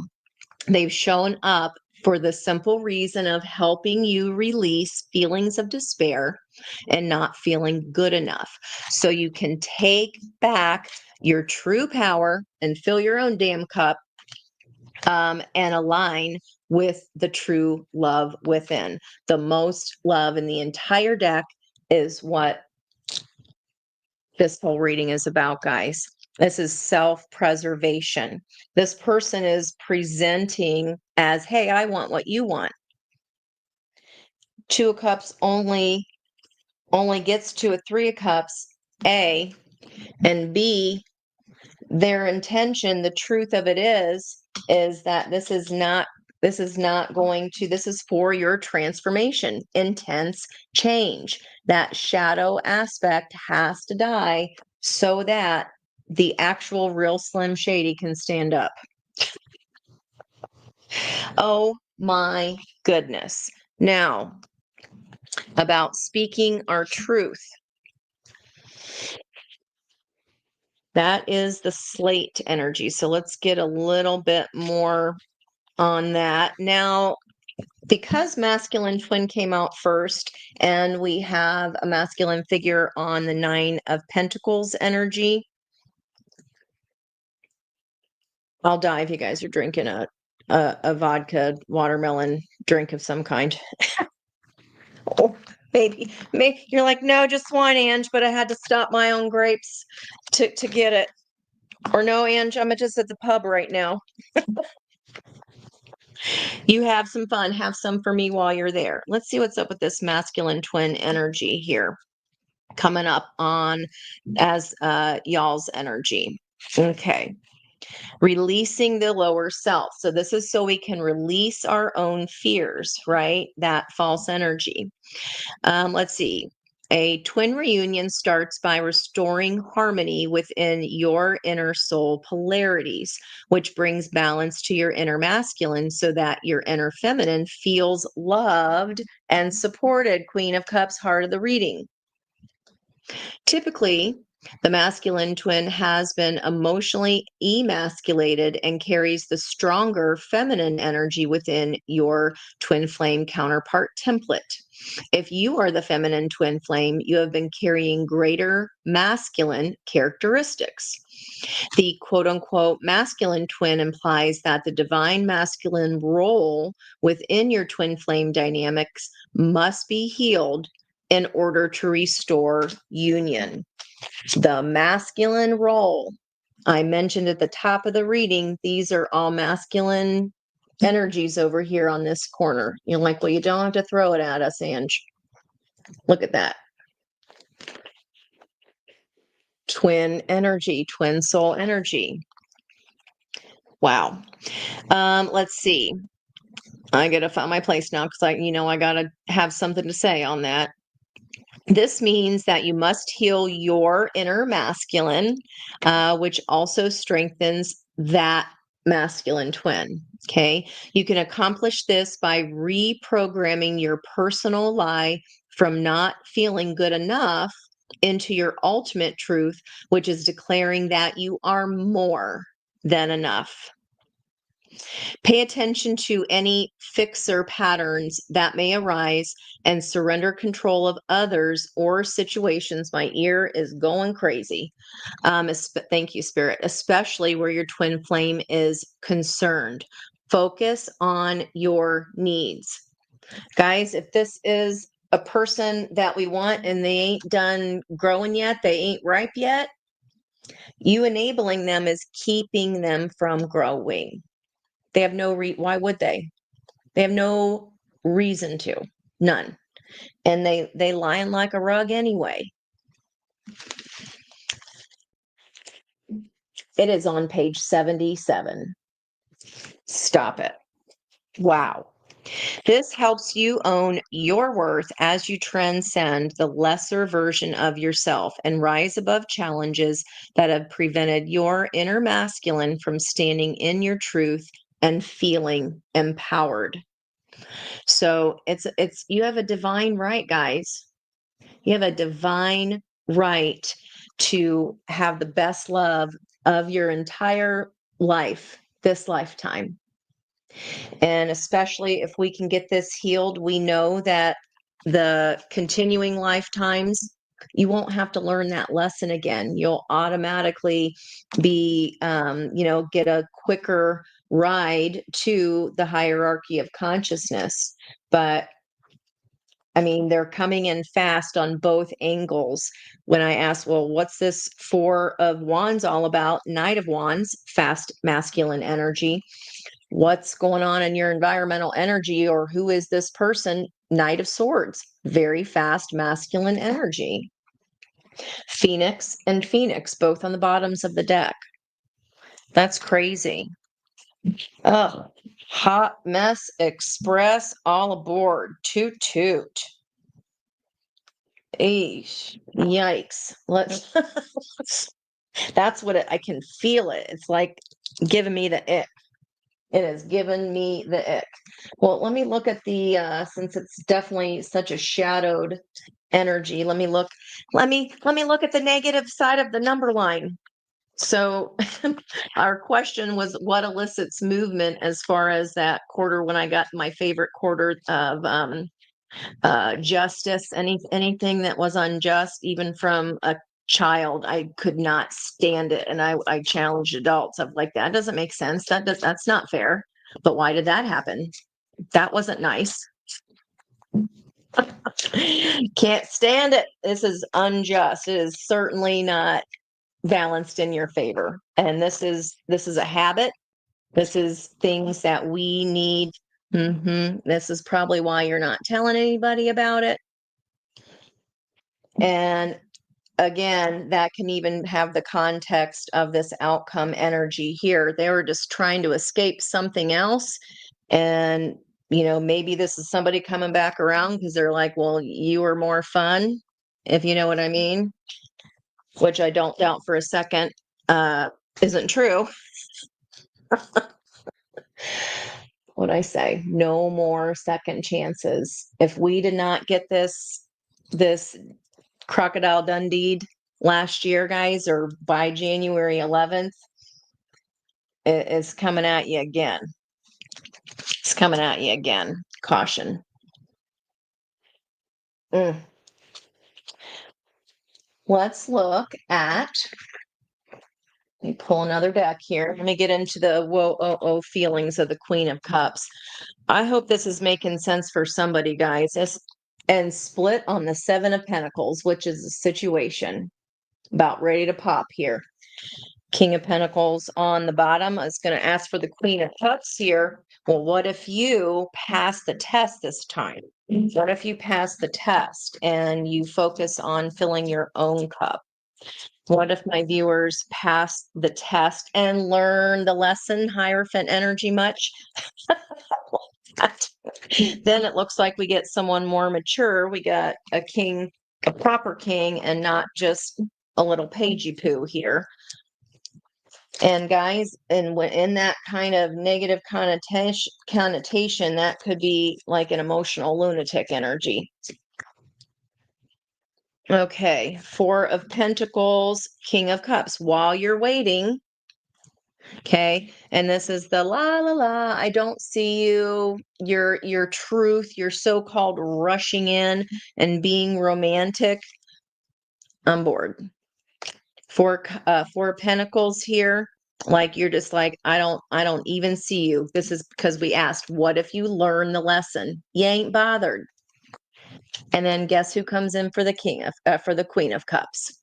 They've shown up for the simple reason of helping you release feelings of despair and not feeling good enough, so you can take back your true power and fill your own damn cup, and align with the true love within. The most love in the entire deck is what this whole reading is about, guys. This is self-preservation. This person is presenting as, hey, I want what you want. Two of Cups only gets to a Three of Cups, A, and B, their intention, the truth of it is that this is for your transformation, intense change. That shadow aspect has to die so that the actual real Slim Shady can stand up. Oh my goodness. Now, about speaking our truth. That is the slate energy. So let's get a little bit more on that. Now, because masculine twin came out first, and we have a masculine figure on the Nine of Pentacles energy. I'll die if you guys are drinking a vodka watermelon drink of some kind. Oh, maybe you're like, no, just one, Ange, but I had to stop my own grapes to get it. Or no, Ange, I'm just at the pub right now. You have some fun. Have some for me while you're there. Let's see what's up with this masculine twin energy here coming up on as y'all's energy. Okay. Releasing the lower self. So this is so we can release our own fears, right? That false energy. Let's see. A twin reunion starts by restoring harmony within your inner soul polarities, which brings balance to your inner masculine so that your inner feminine feels loved and supported. Queen of Cups, heart of the reading. Typically, The masculine twin has been emotionally emasculated and carries the stronger feminine energy within your twin flame counterpart template. If you are the feminine twin flame, you have been carrying greater masculine characteristics. The quote unquote masculine twin implies that the divine masculine role within your twin flame dynamics must be healed in order to restore union. The masculine role, I mentioned at the top of the reading, these are all masculine energies over here on this corner. You're like, well, you don't have to throw it at us, Ange. Look at that. Twin energy, twin soul energy. Wow. Let's see. I gotta find my place now because I gotta have something to say on that. This means that you must heal your inner masculine, which also strengthens that masculine twin. Okay. You can accomplish this by reprogramming your personal lie from not feeling good enough into your ultimate truth, which is declaring that you are more than enough. Pay attention to any fixer patterns that may arise and surrender control of others or situations. My ear is going crazy. Thank you, Spirit, especially where your twin flame is concerned. Focus on your needs. Guys, if this is a person that we want and they ain't done growing yet, they ain't ripe yet, you enabling them is keeping them from growing. They have no why would they? They have no reason to. None. And they lying like a rug anyway. It is on page 77. Stop it. Wow. This helps you own your worth as you transcend the lesser version of yourself and rise above challenges that have prevented your inner masculine from standing in your truth and feeling empowered. So it's you have a divine right, guys. You have a divine right to have the best love of your entire life, this lifetime. And especially if we can get this healed, we know that the continuing lifetimes, you won't have to learn that lesson again. You'll automatically be, get a quicker ride to the hierarchy of consciousness. But I mean, they're coming in fast on both angles. When I ask, well, what's this Four of Wands all about? Knight of Wands, fast masculine energy. What's going on in your environmental energy, or who is this person? Knight of Swords, very fast masculine energy. Phoenix and Phoenix, both on the bottoms of the deck. That's crazy. Oh, hot mess express, all aboard. Toot toot. Eesh, yikes. Let's that's what I can feel it. It's like giving me the ick. It has given me the ick. Well, let me look at the since it's definitely such a shadowed energy. Let me look at the negative side of the number line. So our question was what elicits movement as far as that quarter when I got my favorite quarter of justice, anything that was unjust, even from a child, I could not stand it. And I challenged adults of like, that doesn't make sense. That's not fair. But why did that happen? That wasn't nice. Can't stand it. This is unjust. It is certainly not balanced in your favor. And this is a habit. This is things that we need. This is probably why you're not telling anybody about it. And again, that can even have the context of this outcome energy here. They were just trying to escape something else. And, maybe this is somebody coming back around because they're like, well, you were more fun, if you know what I mean, which I don't doubt for a second isn't true. What I say, no more second chances. If we did not get this Crocodile Dundee last year, guys, or by January 11th, it's coming at you again. It's coming at you again. Caution. Mm. Let's look at, let me pull another deck here. Let me get into the whoa, oh, oh feelings of the Queen of Cups. I hope this is making sense for somebody, guys. And split on the Seven of Pentacles, which is a situation about ready to pop here. King of Pentacles on the bottom. I was going to ask for the Queen of Cups here. Well, what if you pass the test this time? What if you pass the test and you focus on filling your own cup? What if my viewers pass the test and learn the lesson, Hierophant energy much? Then it looks like we get someone more mature. We got a king, a proper king, and not just a little pagey poo here. And guys, and in that kind of negative connotation, that could be like an emotional lunatic energy. Okay, Four of Pentacles, King of Cups. While you're waiting, okay, and this is the la la la, I don't see you, your truth, your so-called rushing in and being romantic. I'm bored. Four of Pentacles here. Like you're just like, I don't even see you. This is because we asked, what if you learn the lesson? You ain't bothered. And then guess who comes in for the for the Queen of Cups?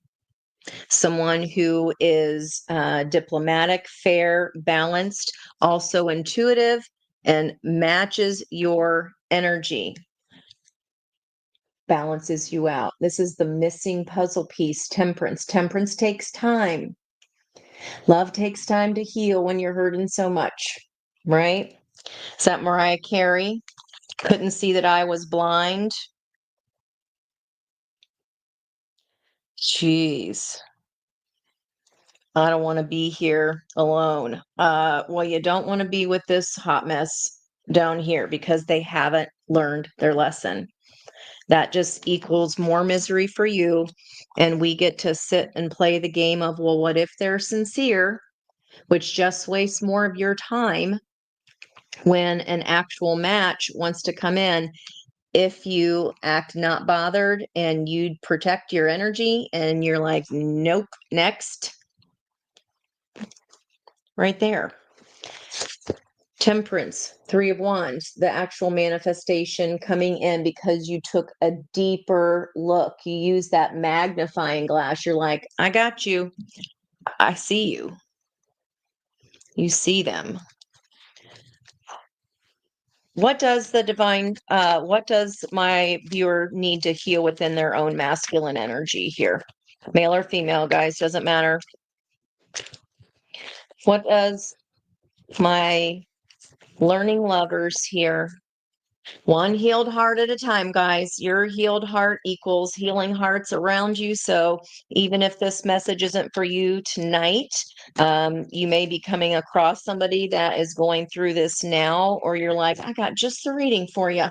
Someone who is diplomatic, fair, balanced, also intuitive, and matches your energy. Balances you out. This is the missing puzzle piece, Temperance. Temperance takes time. Love takes time to heal when you're hurting so much, right? Is that Mariah Carey? Couldn't see that I was blind. Jeez. I don't want to be here alone. Well, you don't want to be with this hot mess down here because they haven't learned their lesson. That just equals more misery for you. And we get to sit and play the game of, well, what if they're sincere, which just wastes more of your time when an actual match wants to come in. If you act not bothered and you protect your energy and you're like, nope, next, right there. Temperance, Three of Wands, the actual manifestation coming in because you took a deeper look. You use that magnifying glass. You're like, I got you. I see you. You see them. What does what does my viewer need to heal within their own masculine energy here? Male or female, guys, doesn't matter. What does my learning lovers here? One healed heart at a time, guys. Your healed heart equals healing hearts around you. So even if this message isn't for you tonight, you may be coming across somebody that is going through this now, or you're like, I got just the reading for you.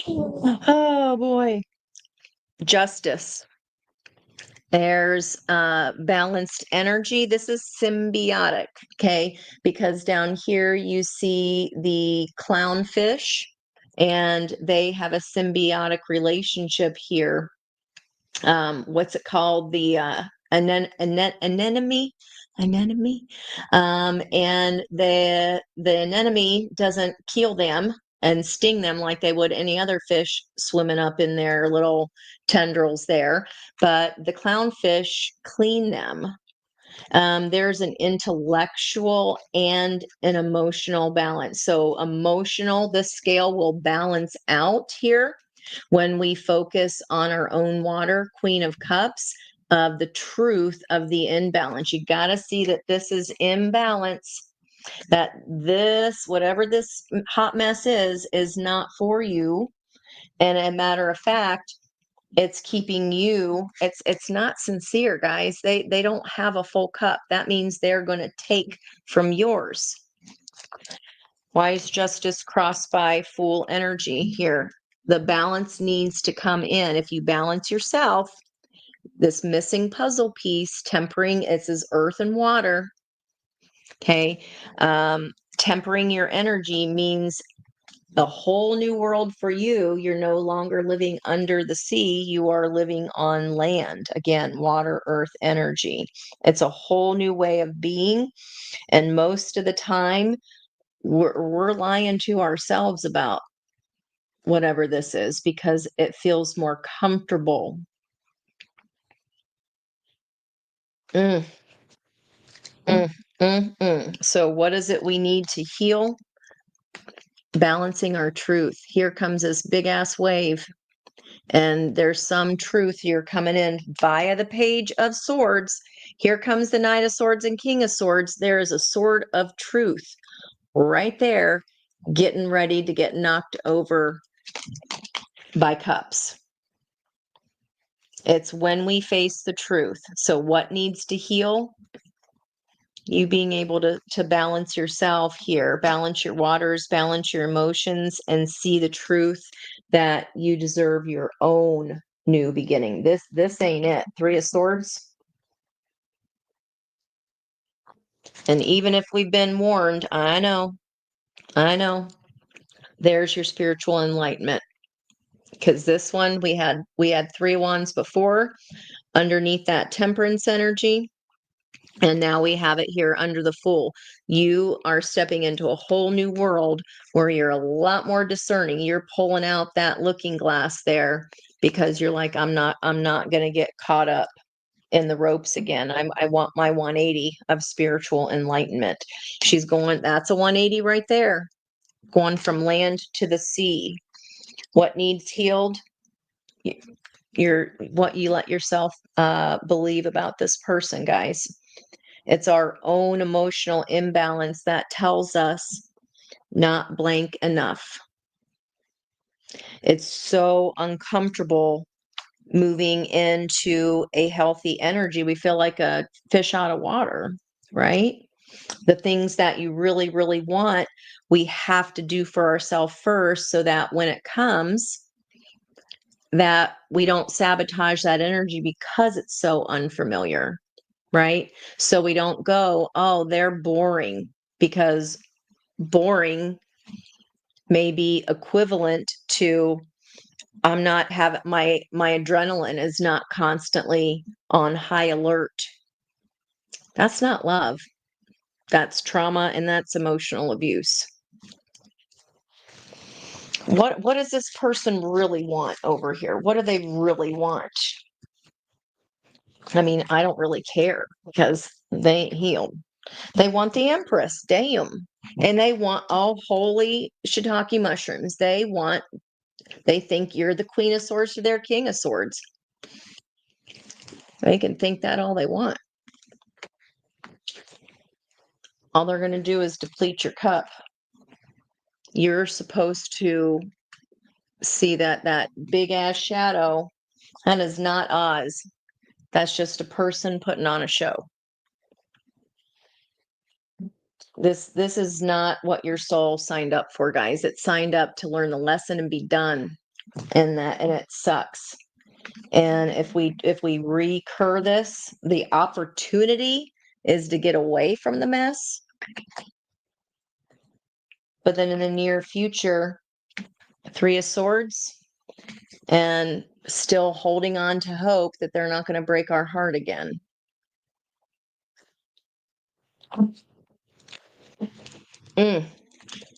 Oh boy. Justice. There's balanced energy. This is symbiotic, okay? Because down here you see the clownfish, and they have a symbiotic relationship here. What's it called? The anemone, anemone, and the anemone doesn't kill them and sting them like they would any other fish swimming up in their little tendrils there, but the clownfish clean them. There's an intellectual and an emotional balance. So emotional, the scale will balance out here when we focus on our own water, Queen of Cups, of the truth of the imbalance. You got to see that this is imbalance, that this, whatever this hot mess is not for you. And a matter of fact, it's keeping you, it's not sincere, guys. They don't have a full cup. That means they're going to take from yours. Wise justice crossed by Fool energy here. The balance needs to come in. If you balance yourself, this missing puzzle piece, tempering, it says earth and water. Okay. Tempering your energy means a whole new world for you. You're no longer living under the sea. You are living on land. Again, water, earth, energy. It's a whole new way of being. And most of the time, we're lying to ourselves about whatever this is because it feels more comfortable. Mm, So, what is it we need to heal? Balancing our truth. Here comes this big ass wave, and there's some truth here coming in via the Page of Swords. Here comes the Knight of Swords and King of Swords. There is a sword of truth right there, getting ready to get knocked over by cups. It's when we face the truth. So, what needs to heal? You being able to balance yourself here, balance your waters, balance your emotions, and see the truth that you deserve your own new beginning. This ain't it. Three of Swords. And even if we've been warned, I know, there's your spiritual enlightenment. Because this one we had 3 wands before underneath that temperance energy. And now we have it here under the Fool. You are stepping into a whole new world where you're a lot more discerning. You're pulling out that looking glass there because you're like, I'm not going to get caught up in the ropes again. I want my 180 of spiritual enlightenment. She's going, that's a 180 right there, going from land to the sea. What needs healed? What you let yourself believe about this person, guys. It's our own emotional imbalance that tells us not blank enough. It's so uncomfortable moving into a healthy energy. We feel like a fish out of water, right? The things that you really, really want, we have to do for ourselves first so that when it comes, that we don't sabotage that energy because it's so unfamiliar, right? So we don't go, oh, they're boring, because boring may be equivalent to I'm not having my adrenaline is not constantly on high alert. That's not love. That's trauma and that's emotional abuse. What does this person really want over here? What do they really want? I mean, I don't really care because they ain't healed. They want the Empress, damn. And they want all holy shiitake mushrooms. They think you're the Queen of Swords or their King of Swords. They can think that all they want. All they're going to do is deplete your cup. You're supposed to see that big ass shadow. That is not Oz. That's just a person putting on a show. This is not what your soul signed up for, guys. It signed up to learn the lesson and be done. And it sucks. And if we recur this, the opportunity is to get away from the mess. But then in the near future, 3 of Swords, and still holding on to hope that they're not going to break our heart again.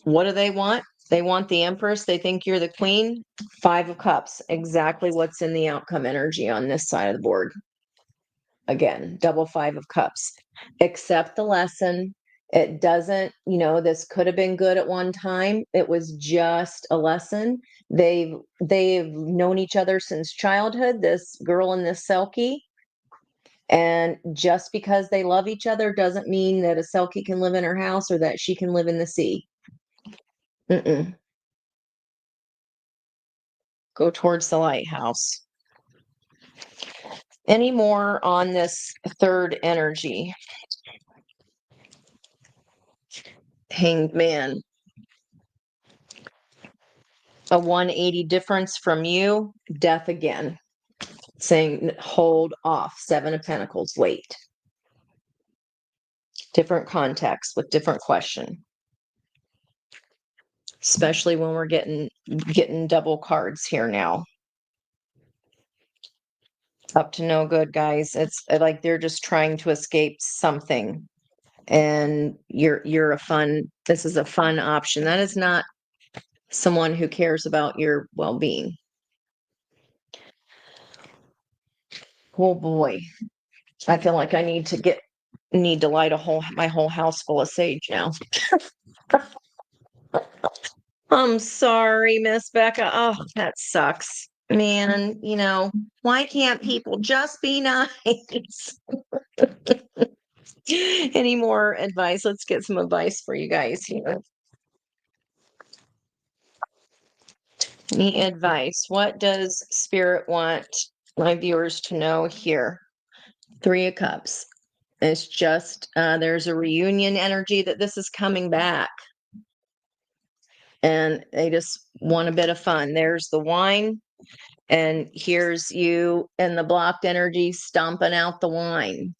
What do they want? They want the Empress. They think you're the Queen. 5 of Cups. Exactly what's in the outcome energy on this side of the board. Again, double 5 of Cups. Accept the lesson. It doesn't, this could have been good at one time. It was just a lesson. They've known each other since childhood, this girl and this Selkie. And just because they love each other doesn't mean that a Selkie can live in her house or that she can live in the sea. Mm-mm. Go towards the lighthouse. Any more on this third energy? Hanged Man. a 180 difference from you, death again. Saying hold off, 7 of Pentacles, wait. Different context with different question. Especially when we're getting double cards here now. Up to no good, guys. It's like they're just trying to escape something. And this is a fun option. That is not someone who cares about your well-being. Oh boy. I feel like I need to light my whole house full of sage now. I'm sorry, Miss Becca. Oh, that sucks. Man, why can't people just be nice? Any more advice? Let's get some advice for you guys here. Any advice? What does Spirit want my viewers to know here? 3 of Cups. It's just, there's a reunion energy that this is coming back. And they just want a bit of fun. There's the wine. And here's you and the blocked energy stomping out the wine.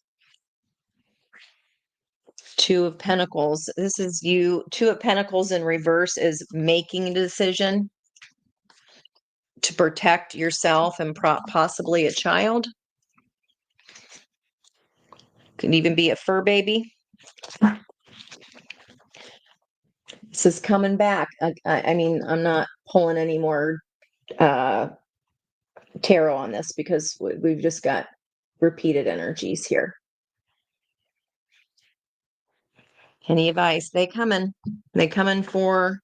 2 of Pentacles. This is you. 2 of Pentacles in reverse is making a decision to protect yourself and possibly a child. Could even be a fur baby. This is coming back. I mean, I'm not pulling any more tarot on this because we've just got repeated energies here. Any advice? They coming for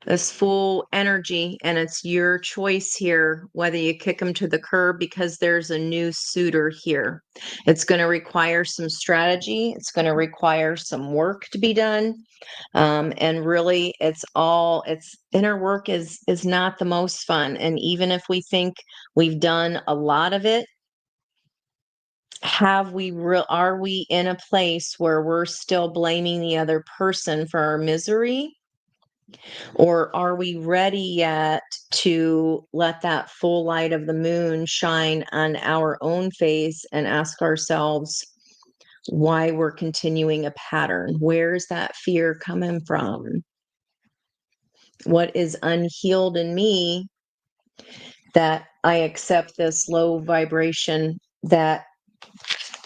this full energy, and it's your choice here whether you kick them to the curb because there's a new suitor here. It's going to require some strategy. It's going to require some work to be done. And really, it's inner work is not the most fun. And even if we think we've done a lot of it, are we in a place where we're still blaming the other person for our misery? Or are we ready yet to let that full light of the moon shine on our own face and ask ourselves why we're continuing a pattern? Where's that fear coming from? What is unhealed in me that I accept this low vibration that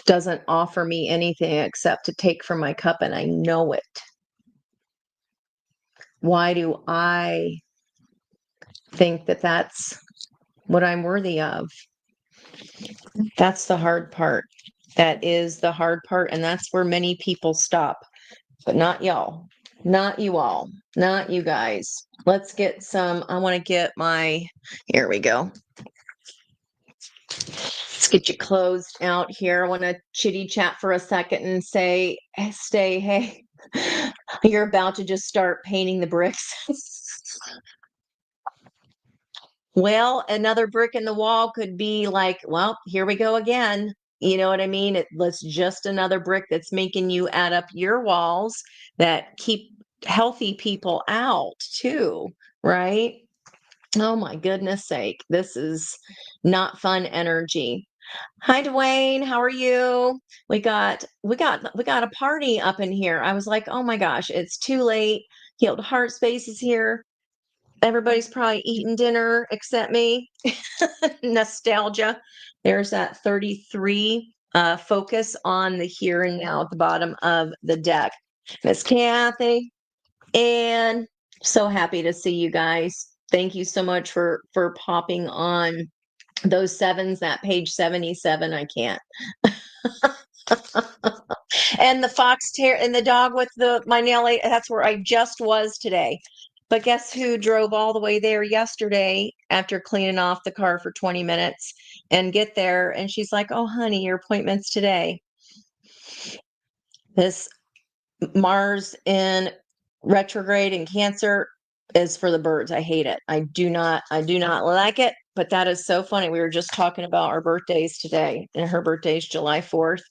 doesn't offer me anything except to take from my cup, and I know it? Why do I think that that's what I'm worthy of? That's the hard part. That is the hard part. And that's where many people stop, but not y'all, not you all, not you guys. Let's get I want to get here we go. Let's get you closed out here. I want to chitty chat for a second and say, hey, you're about to just start painting the bricks. Well, another brick in the wall could be like, well, here we go again. You know what I mean? It's just another brick that's making you add up your walls that keep healthy people out too, right? Oh my goodness sake. This is not fun energy. Hi Dwayne, how are you? We got a party up in here. I was like, "Oh my gosh, it's too late. Healed Heart Space is here. Everybody's probably eating dinner except me." Nostalgia. There's that 33 focus on the here and now at the bottom of the deck. Miss Kathy, and so happy to see you guys. Thank you so much for popping on. Those sevens, that page 77, I can't. And the and the dog with my nail, that's where I just was today. But guess who drove all the way there yesterday after cleaning off the car for 20 minutes and get there? And she's like, "Oh, honey, your appointment's today." This Mars in retrograde in Cancer is for the birds. I hate it. I do not like it, but that is so funny. We were just talking about our birthdays today, and her birthday is July 4th.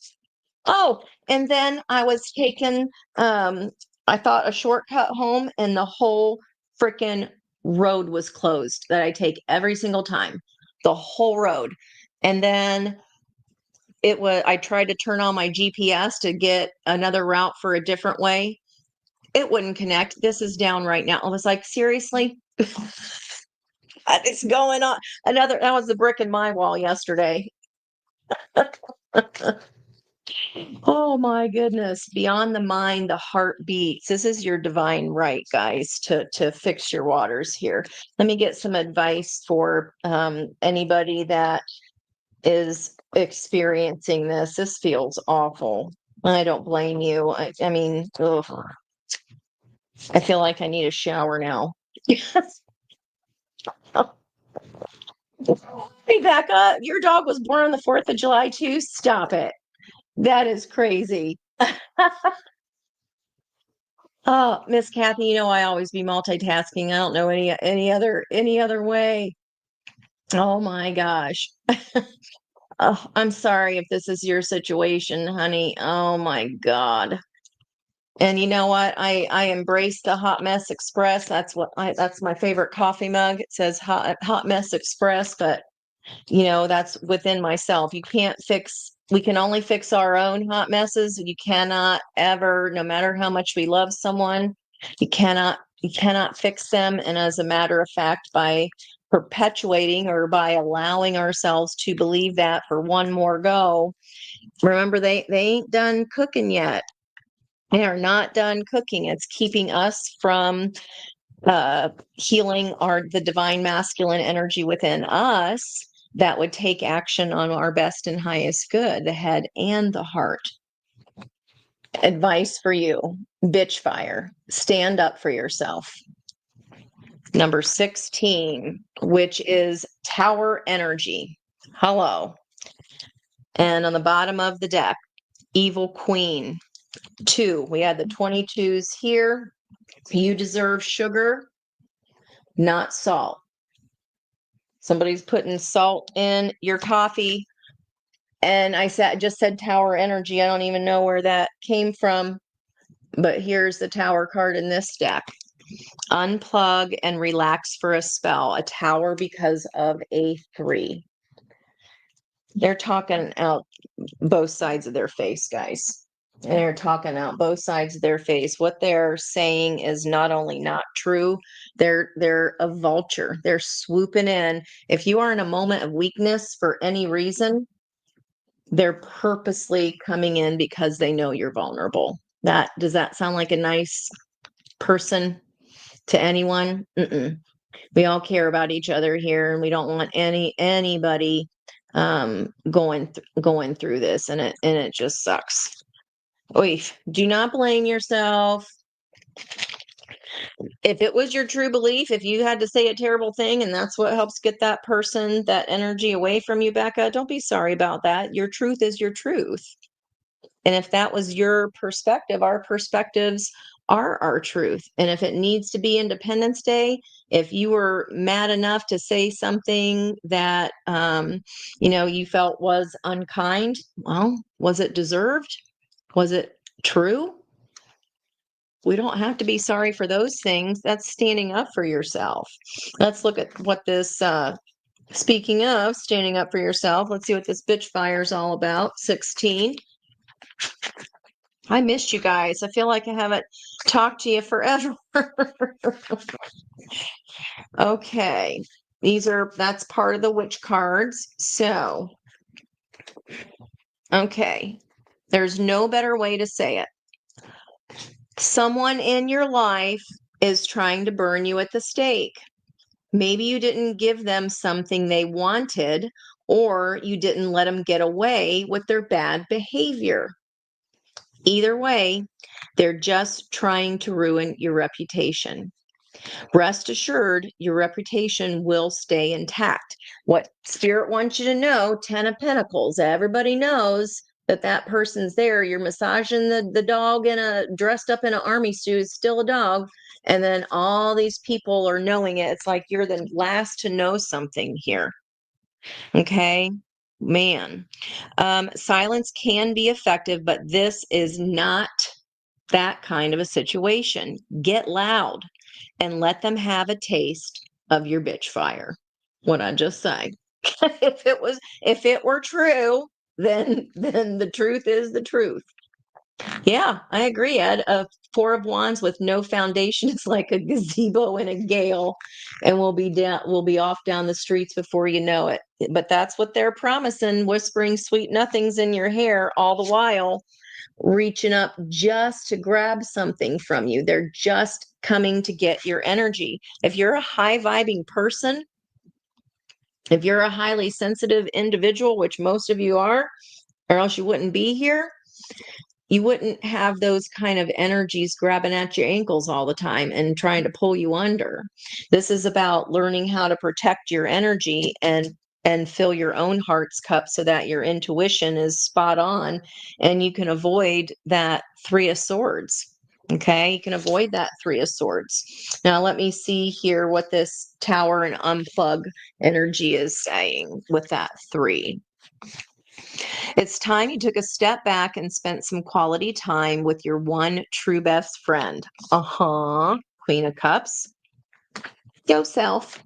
Oh, and then I was taking, I thought a shortcut home, and the whole freaking road was closed that I take every single time, the whole road. And then I tried to turn on my GPS to get another route for a different way. It wouldn't connect. This is down right now. I was like, seriously? What is going on? That was the brick in my wall yesterday. Oh my goodness. Beyond the mind, the heart beats. This is your divine right, guys, to fix your waters here. Let me get some advice for anybody that is experiencing this. This feels awful. I don't blame you. I mean, ugh, I feel like I need a shower now. Hey, Becca, your dog was born on the 4th of July too? Stop it. That is crazy. Oh, Miss Kathy, I always be multitasking. I don't know any other way. Oh my gosh. Oh, I'm sorry if this is your situation, honey. Oh my God. And you know what? I embrace the Hot Mess Express. That's my favorite coffee mug. It says Hot Mess Express, but that's within myself. We can only fix our own hot messes. You cannot ever, no matter how much we love someone, you cannot fix them. And as a matter of fact, by perpetuating or by allowing ourselves to believe that for one more go, remember they ain't done cooking yet. They are not done cooking. It's keeping us from healing the divine masculine energy within us that would take action on our best and highest good, the head and the heart. Advice for you: bitch fire. Stand up for yourself. Number 16, which is tower energy. Hello. And on the bottom of the deck, evil queen. 2. We had the 22s here. You deserve sugar, not salt. Somebody's putting salt in your coffee. And just said tower energy. I don't even know where that came from. But here's the tower card in this deck. Unplug and relax for a spell. A tower because of a 3. They're talking out both sides of their face, guys. They're talking out both sides of their face. What they're saying is not only not true, they're a vulture. They're swooping in. If you are in a moment of weakness for any reason, they're purposely coming in because they know you're vulnerable. Does that sound like a nice person to anyone? Mm-mm. We all care about each other here, and we don't want anybody going through this, and it just sucks. Oy, do not blame yourself. If it was your true belief, if you had to say a terrible thing and that's what helps get that person, that energy away from you, Becca, don't be sorry about that. Your truth is your truth. And if that was your perspective, our perspectives are our truth. And if it needs to be Independence Day, if you were mad enough to say something that, you felt was unkind, well, was it deserved? Was it true? We don't have to be sorry for those things. That's standing up for yourself. Let's look at what this, speaking of standing up for yourself, let's see what this bitch fire is all about. 16. I missed you guys. I feel like I haven't talked to you forever. Okay. That's part of the witch cards. So, okay. There's no better way to say it. Someone in your life is trying to burn you at the stake. Maybe you didn't give them something they wanted, or you didn't let them get away with their bad behavior. Either way, they're just trying to ruin your reputation. Rest assured, your reputation will stay intact. What Spirit wants you to know, 10 of Pentacles, everybody knows that person's there. You're massaging the dog dressed up in an army suit, is still a dog. And then all these people are knowing it. It's like you're the last to know something here. Okay, man. Silence can be effective, but this is not that kind of a situation. Get loud. and let them have a taste of your bitch fire. What I just say. If it were true, then the truth is the truth. Yeah, I agree, Ed. A four of wands with no foundation is like a gazebo in a gale, and we'll be off down the streets before you know it. But that's what they're promising, whispering sweet nothings in your hair all the while, reaching up just to grab something from you. They're just coming to get your energy. If you're a high vibing person, if you're a highly sensitive individual, which most of you are, or else you wouldn't be here, you wouldn't have those kind of energies grabbing at your ankles all the time and trying to pull you under. This is about learning how to protect your energy and fill your own heart's cup so that your intuition is spot on and you can avoid that three of swords. Okay, you can avoid that three of swords. Now let me see here what this tower and unplug energy is saying with that three. It's time you took a step back and spent some quality time with your one true best friend. Queen of Cups. Yourself.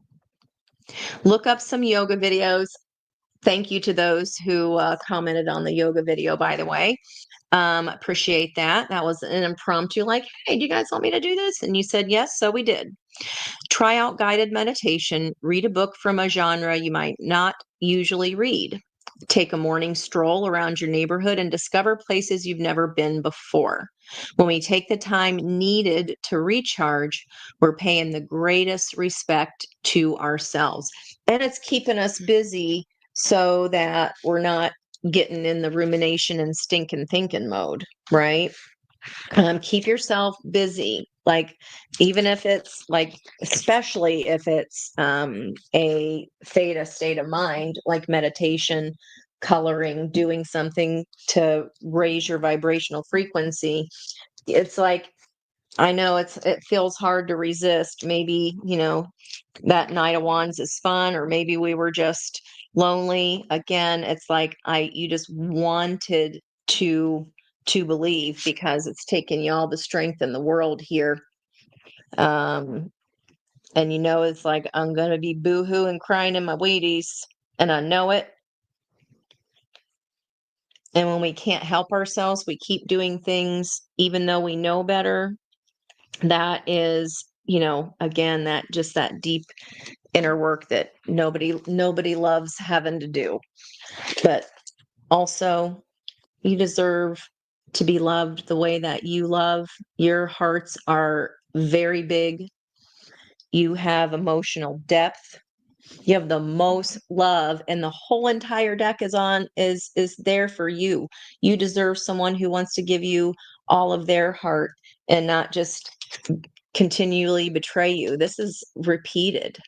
Look up some yoga videos. Thank you to those who commented on the yoga video, by the way. Appreciate that. That was an impromptu, like, hey, do you guys want me to do this? And you said yes, so we did. Try out guided meditation. Read a book from a genre you might not usually read. Take a morning stroll around your neighborhood and discover places you've never been before. When we take the time needed to recharge, we're paying the greatest respect to ourselves. And it's keeping us busy so that we're not getting in the rumination and stinking thinking mode, right? Keep yourself busy. Like, even if it's like, especially if it's a theta state of mind, like meditation, coloring, doing something to raise your vibrational frequency. It's like, I know it feels hard to resist. Maybe, that Knight of Wands is fun, or maybe we were just lonely. Again, it's like you just wanted to believe because it's taken you all the strength in the world here. And it's like I'm gonna be boohoo and crying in my Wheaties, and I know it. And when we can't help ourselves, we keep doing things even though we know better. That is, again, that deep inner work that nobody loves having to do. But also, you deserve to be loved the way that you love. Your hearts are very big. You have emotional depth. You have the most love, and the whole entire deck is there for you. You deserve someone who wants to give you all of their heart and not just continually betray you. This is repeated.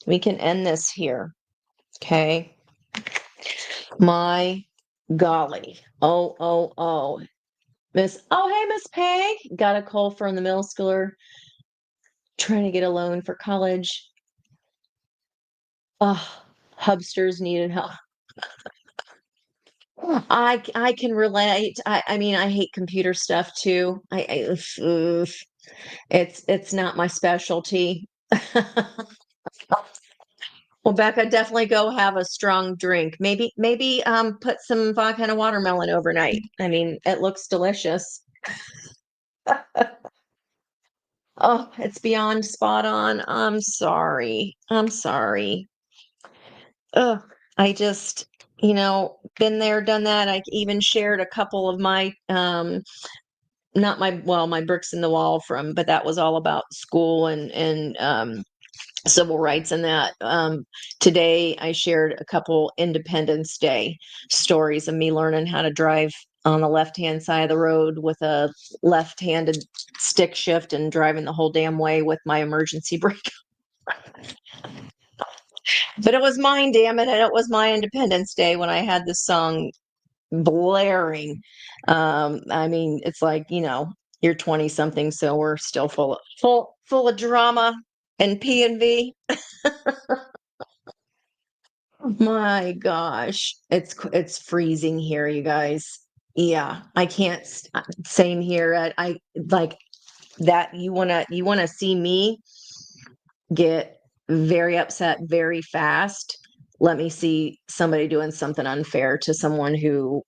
We can end this here. Okay. My golly. Oh. Hey, Miss Peg. Got a call from the middle schooler trying to get a loan for college. Oh, hubsters needed help. I can relate. I mean, I hate computer stuff too. It's not my specialty. Well, Becca, definitely go have a strong drink. Maybe put some vodka and watermelon overnight. I mean, it looks delicious. Oh, it's beyond spot on. I'm sorry. I'm sorry. Ugh, I just, been there, done that. I even shared a couple of my not my bricks in the wall but that was all about school and civil rights and that. Today I shared a couple Independence Day stories of me learning how to drive on the left-hand side of the road with a left-handed stick shift and driving the whole damn way with my emergency brake. But it was mine, damn it, and it was my Independence Day when I had this song blaring. I mean, it's like, you're 20 something, so we're still full of drama and P&V. My gosh, it's freezing here, you guys. Yeah, I can't. Same here. I like. that you want to see me get very upset very fast, let me see somebody doing something unfair to someone who,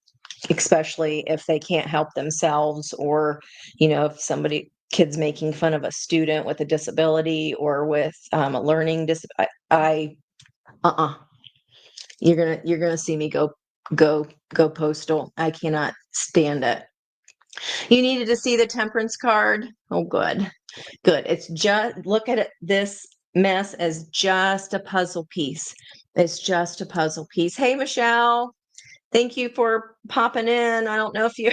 especially if they can't help themselves, or if somebody kids making fun of a student with a disability or with a learning I uh-uh you're gonna see me go postal. I cannot stand it. You needed to see the temperance card. Oh, good. Good. It's just, look at it, this mess as just a puzzle piece. It's just a puzzle piece. Hey, Michelle, thank you for popping in. I don't know if you,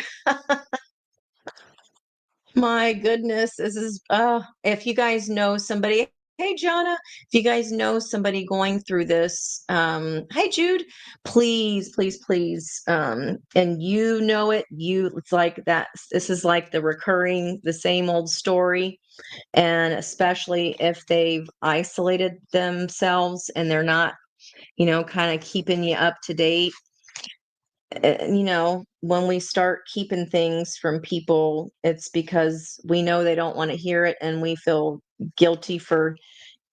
my goodness, this is, if you guys know somebody, hey, Jonna, if you guys know somebody going through this, hey, Jude, please, please, please, and it's like that. This is like the same old story. And especially if they've isolated themselves and they're not, kind of keeping you up to date. When we start keeping things from people, it's because we know they don't want to hear it, and we feel guilty for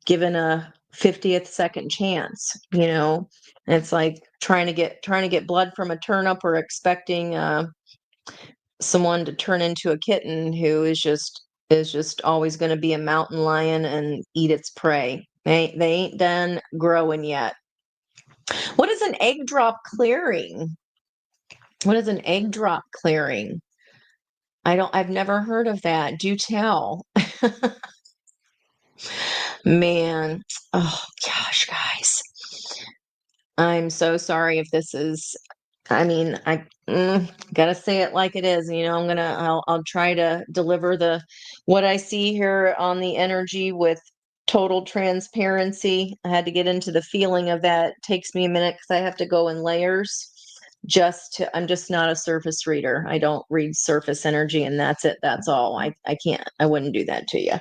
giving a 50th second chance. It's like trying to get blood from a turnip, or expecting someone to turn into a kitten who is just always going to be a mountain lion and eat its prey. They ain't done growing yet. What is an egg drop clearing? What is an egg drop clearing? I've never heard of that. Do tell. Man, oh gosh, guys. I'm so sorry if this is, I mean, gotta say it like it is. I'll try to deliver what I see here on the energy with total transparency. I had to get into the feeling of that. It takes me a minute because I have to go in layers. I'm just not a surface reader. I don't read surface energy, and that's it. That's all. I can't, I wouldn't do that to you.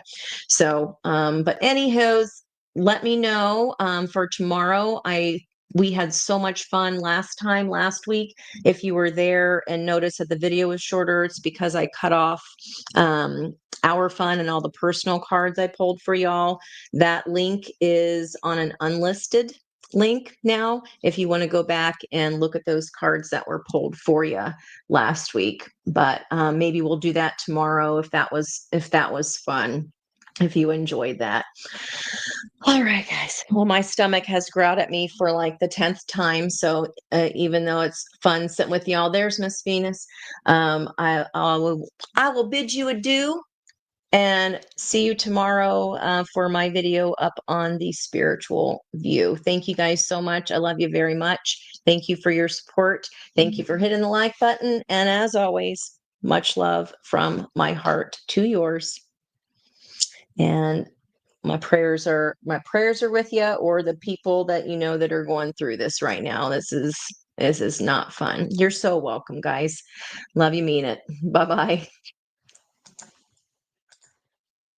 So, but anywho, let me know, for tomorrow. We had so much fun last week. If you were there and noticed that the video was shorter, it's because I cut off our fun and all the personal cards I pulled for y'all. That link is on an unlisted link now, if you want to go back and look at those cards that were pulled for you last week. But maybe we'll do that tomorrow, if that was fun, if you enjoyed that. All right, guys. Well, my stomach has growled at me for like the 10th time. So even though it's fun sitting with y'all, there's Miss Venus. I will bid you adieu and see you tomorrow for my video up on the spiritual view. Thank you guys so much. I love you very much. Thank you for your support. Thank you for hitting the like button. And as always, much love from my heart to yours. And my prayers are with you, or the people that that are going through this right now. This is not fun. You're so welcome, guys. Love you, mean it. Bye bye.